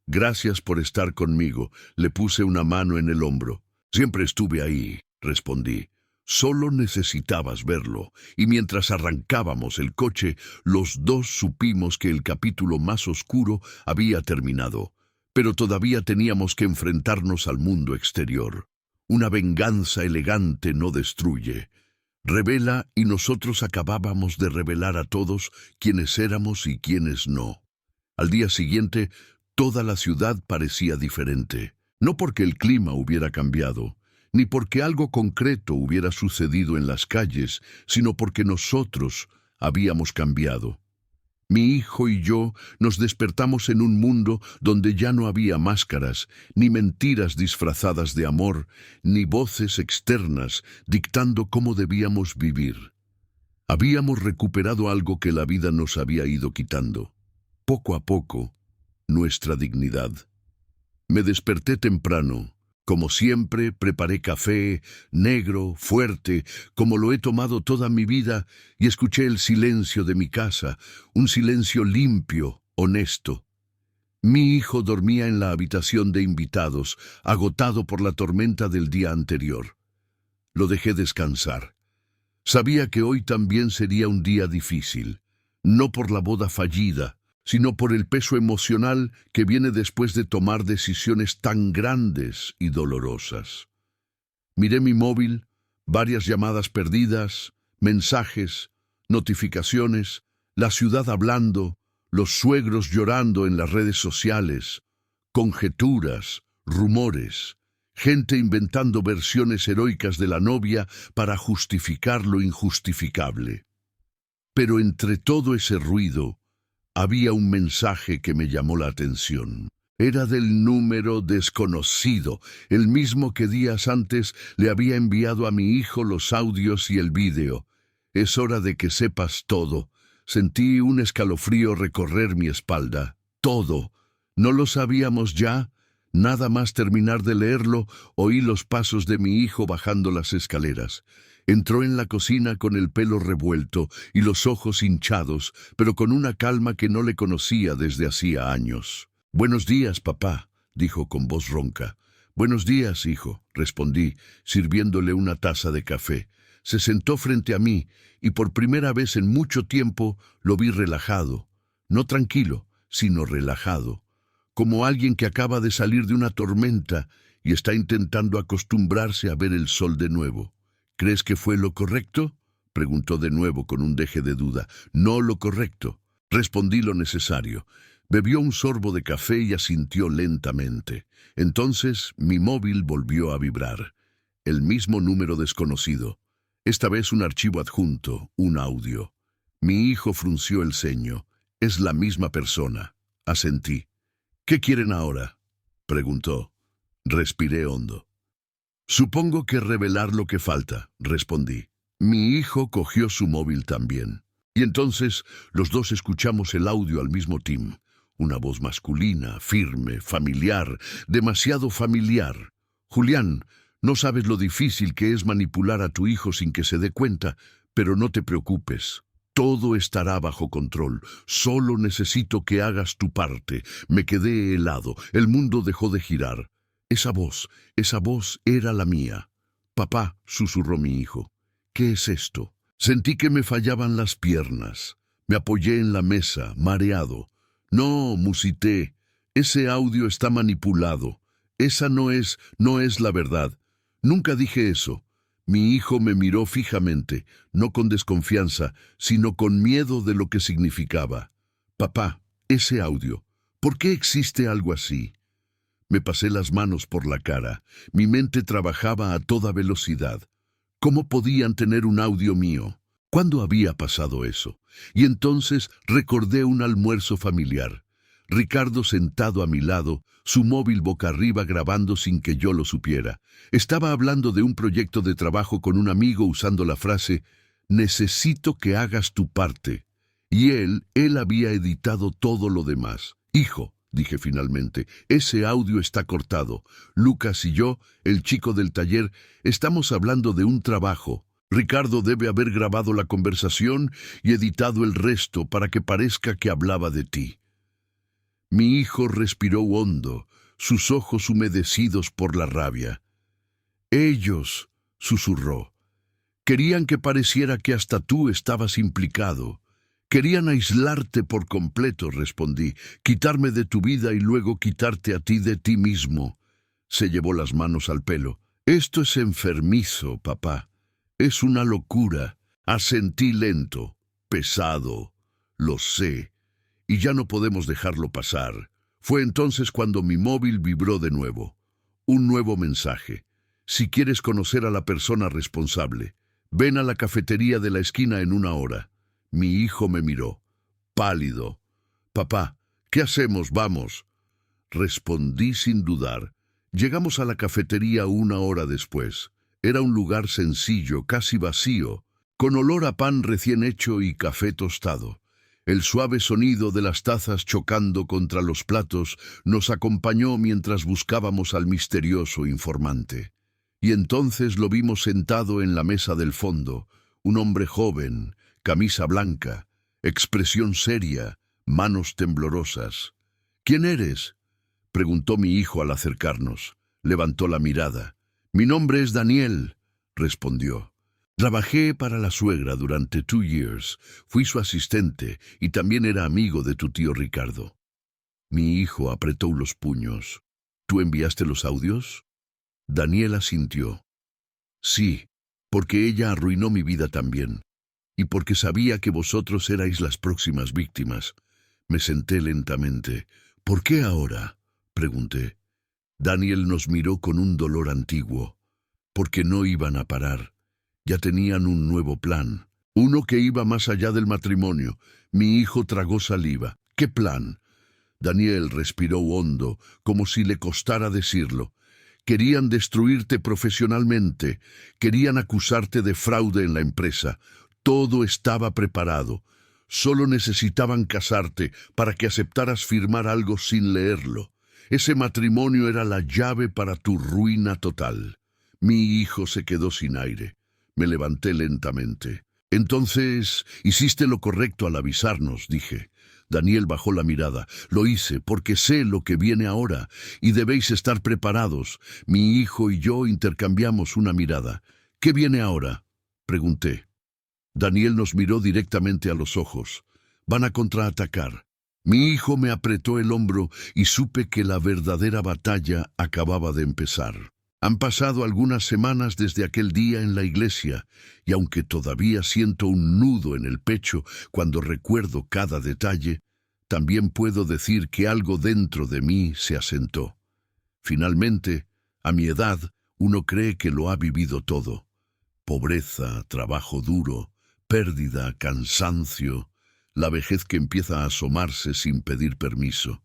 Speaker 1: «Gracias por estar conmigo», le puse una mano en el hombro. «Siempre estuve ahí», respondí. «Solo necesitabas verlo». Y mientras arrancábamos el coche, los dos supimos que el capítulo más oscuro había terminado. Pero todavía teníamos que enfrentarnos al mundo exterior. Una venganza elegante no destruye. Revela, y nosotros acabábamos de revelar a todos quiénes éramos y quiénes no. Al día siguiente, toda la ciudad parecía diferente. No porque el clima hubiera cambiado, ni porque algo concreto hubiera sucedido en las calles, sino porque nosotros habíamos cambiado. Mi hijo y yo nos despertamos en un mundo donde ya no había máscaras, ni mentiras disfrazadas de amor, ni voces externas dictando cómo debíamos vivir. Habíamos recuperado algo que la vida nos había ido quitando. Poco a poco, nuestra dignidad. Me desperté temprano. Como siempre, preparé café, negro, fuerte, como lo he tomado toda mi vida, y escuché el silencio de mi casa, un silencio limpio, honesto. Mi hijo dormía en la habitación de invitados, agotado por la tormenta del día anterior. Lo dejé descansar. Sabía que hoy también sería un día difícil, no por la boda fallida, sino por el peso emocional que viene después de tomar decisiones tan grandes y dolorosas. Miré mi móvil, varias llamadas perdidas, mensajes, notificaciones, la ciudad hablando, los suegros llorando en las redes sociales, conjeturas, rumores, gente inventando versiones heroicas de la novia para justificar lo injustificable. Pero entre todo ese ruido, había un mensaje que me llamó la atención. Era del número desconocido, el mismo que días antes le había enviado a mi hijo los audios y el vídeo. «Es hora de que sepas todo». Sentí un escalofrío recorrer mi espalda. Todo. ¿No lo sabíamos ya? Nada más terminar de leerlo, oí los pasos de mi hijo bajando las escaleras. Entró en la cocina con el pelo revuelto y los ojos hinchados, pero con una calma que no le conocía desde hacía años. «Buenos días, papá», dijo con voz ronca. «Buenos días, hijo», respondí, sirviéndole una taza de café. Se sentó frente a mí, y por primera vez en mucho tiempo lo vi relajado. No tranquilo, sino relajado. Como alguien que acaba de salir de una tormenta y está intentando acostumbrarse a ver el sol de nuevo. «¿Crees que fue lo correcto?», preguntó de nuevo con un deje de duda. «No lo correcto». Respondí lo necesario. Bebió un sorbo de café y asintió lentamente. Entonces mi móvil volvió a vibrar. El mismo número desconocido. Esta vez un archivo adjunto, un audio. Mi hijo frunció el ceño. «Es la misma persona». Asentí. «¿Qué quieren ahora?», preguntó. Respiré hondo. «Supongo que revelar lo que falta», respondí. Mi hijo cogió su móvil también. Y entonces los dos escuchamos el audio al mismo tiempo. Una voz masculina, firme, familiar, demasiado familiar. «Julián, no sabes lo difícil que es manipular a tu hijo sin que se dé cuenta, pero no te preocupes. Todo estará bajo control. Solo necesito que hagas tu parte». Me quedé helado. El mundo dejó de girar. Esa voz era la mía. «Papá», susurró mi hijo. «¿Qué es esto?». Sentí que me fallaban las piernas. Me apoyé en la mesa, mareado. «No», musité. «Ese audio está manipulado. Esa no es la verdad. Nunca dije eso. Mi hijo me miró fijamente, no con desconfianza, sino con miedo de lo que significaba. Papá, ese audio, ¿por qué existe algo así? Me pasé las manos por la cara. Mi mente trabajaba a toda velocidad. ¿Cómo podían tener un audio mío? ¿Cuándo había pasado eso? Y entonces recordé un almuerzo familiar. Ricardo sentado a mi lado, su móvil boca arriba grabando sin que yo lo supiera. Estaba hablando de un proyecto de trabajo con un amigo usando la frase «Necesito que hagas tu parte». Y él había editado todo lo demás. Hijo, dije finalmente, ese audio está cortado. Lucas y yo, el chico del taller, estamos hablando de un trabajo. Ricardo debe haber grabado la conversación y editado el resto para que parezca que hablaba de ti. Mi hijo respiró hondo, sus ojos humedecidos por la rabia. Ellos, susurró, querían que pareciera que hasta tú estabas implicado. Querían aislarte por completo, respondí, quitarme de tu vida y luego quitarte a ti de ti mismo. Se llevó las manos al pelo. Esto es enfermizo, papá. Es una locura. Asentí lento, pesado. Lo sé. Y ya no podemos dejarlo pasar. Fue entonces cuando mi móvil vibró de nuevo. Un nuevo mensaje. Si quieres conocer a la persona responsable, ven a la cafetería de la esquina en 1 hora. Mi hijo me miró, pálido. Papá, ¿qué hacemos? Vamos. Respondí sin dudar. Llegamos a la cafetería 1 hora después. Era un lugar sencillo, casi vacío, con olor a pan recién hecho y café tostado. El suave sonido de las tazas chocando contra los platos nos acompañó mientras buscábamos al misterioso informante. Y entonces lo vimos sentado en la mesa del fondo, un hombre joven, camisa blanca, expresión seria, manos temblorosas. ¿Quién eres?, preguntó mi hijo al acercarnos. Levantó la mirada. Mi nombre es Daniel, respondió. Trabajé para la suegra durante 2 years. Fui su asistente y también era amigo de tu tío Ricardo. Mi hijo apretó los puños. ¿Tú enviaste los audios? Daniel asintió. Sí, porque ella arruinó mi vida también. Y porque sabía que vosotros erais las próximas víctimas. Me senté lentamente. ¿Por qué ahora?, pregunté. Daniel nos miró con un dolor antiguo. Porque no iban a parar. Ya tenían un nuevo plan. Uno que iba más allá del matrimonio. Mi hijo tragó saliva. ¿Qué plan? Daniel respiró hondo, como si le costara decirlo. Querían destruirte profesionalmente. Querían acusarte de fraude en la empresa. Todo estaba preparado. Solo necesitaban casarte para que aceptaras firmar algo sin leerlo. Ese matrimonio era la llave para tu ruina total. Mi hijo se quedó sin aire. Me levanté lentamente. Entonces, hiciste lo correcto al avisarnos, dije. Daniel bajó la mirada. Lo hice porque sé lo que viene ahora y debéis estar preparados. Mi hijo y yo intercambiamos una mirada. ¿Qué viene ahora?, pregunté. Daniel nos miró directamente a los ojos. Van a contraatacar. Mi hijo me apretó el hombro y supe que la verdadera batalla acababa de empezar. Han pasado algunas semanas desde aquel día en la iglesia, y aunque todavía siento un nudo en el pecho cuando recuerdo cada detalle, también puedo decir que algo dentro de mí se asentó. Finalmente, a mi edad, uno cree que lo ha vivido todo. Pobreza, trabajo duro, pérdida, cansancio, la vejez que empieza a asomarse sin pedir permiso.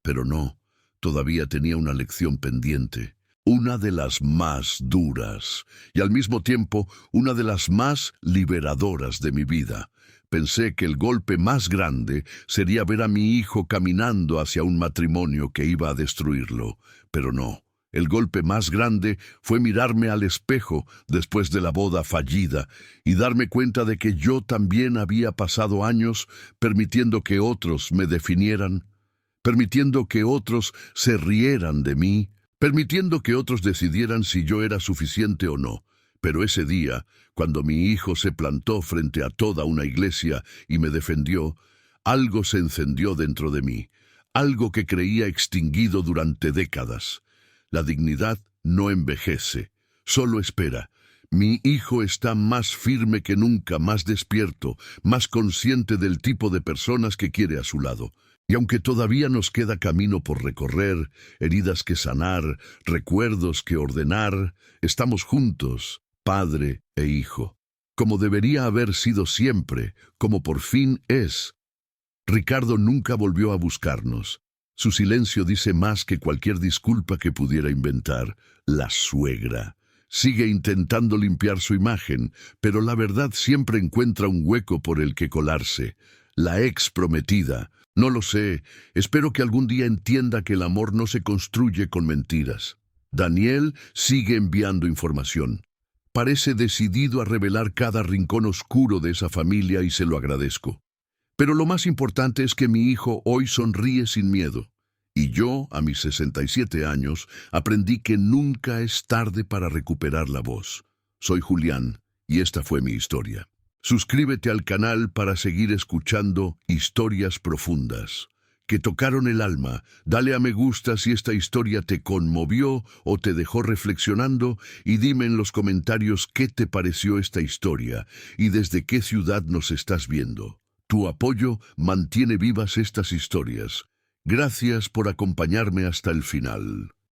Speaker 1: Pero no, todavía tenía una lección pendiente. Una de las más duras y al mismo tiempo una de las más liberadoras de mi vida. Pensé que el golpe más grande sería ver a mi hijo caminando hacia un matrimonio que iba a destruirlo, pero no. El golpe más grande fue mirarme al espejo después de la boda fallida y darme cuenta de que yo también había pasado años permitiendo que otros me definieran, permitiendo que otros se rieran de mí, permitiendo que otros decidieran si yo era suficiente o no. Pero ese día, cuando mi hijo se plantó frente a toda una iglesia y me defendió, algo se encendió dentro de mí, algo que creía extinguido durante décadas. La dignidad no envejece, solo espera. Mi hijo está más firme que nunca, más despierto, más consciente del tipo de personas que quiere a su lado. Y aunque todavía nos queda camino por recorrer, heridas que sanar, recuerdos que ordenar, estamos juntos, padre e hijo. Como debería haber sido siempre, como por fin es. Ricardo nunca volvió a buscarnos. Su silencio dice más que cualquier disculpa que pudiera inventar. La suegra. Sigue intentando limpiar su imagen, pero la verdad siempre encuentra un hueco por el que colarse. La ex prometida. No lo sé, espero que algún día entienda que el amor no se construye con mentiras. Daniel sigue enviando información. Parece decidido a revelar cada rincón oscuro de esa familia y se lo agradezco. Pero lo más importante es que mi hijo hoy sonríe sin miedo. Y yo, a mis 67 años, aprendí que nunca es tarde para recuperar la voz. Soy Julián, y esta fue mi historia. Suscríbete al canal para seguir escuchando historias profundas que tocaron el alma. Dale a me gusta si esta historia te conmovió o te dejó reflexionando y dime en los comentarios qué te pareció esta historia y desde qué ciudad nos estás viendo. Tu apoyo mantiene vivas estas historias. Gracias por acompañarme hasta el final.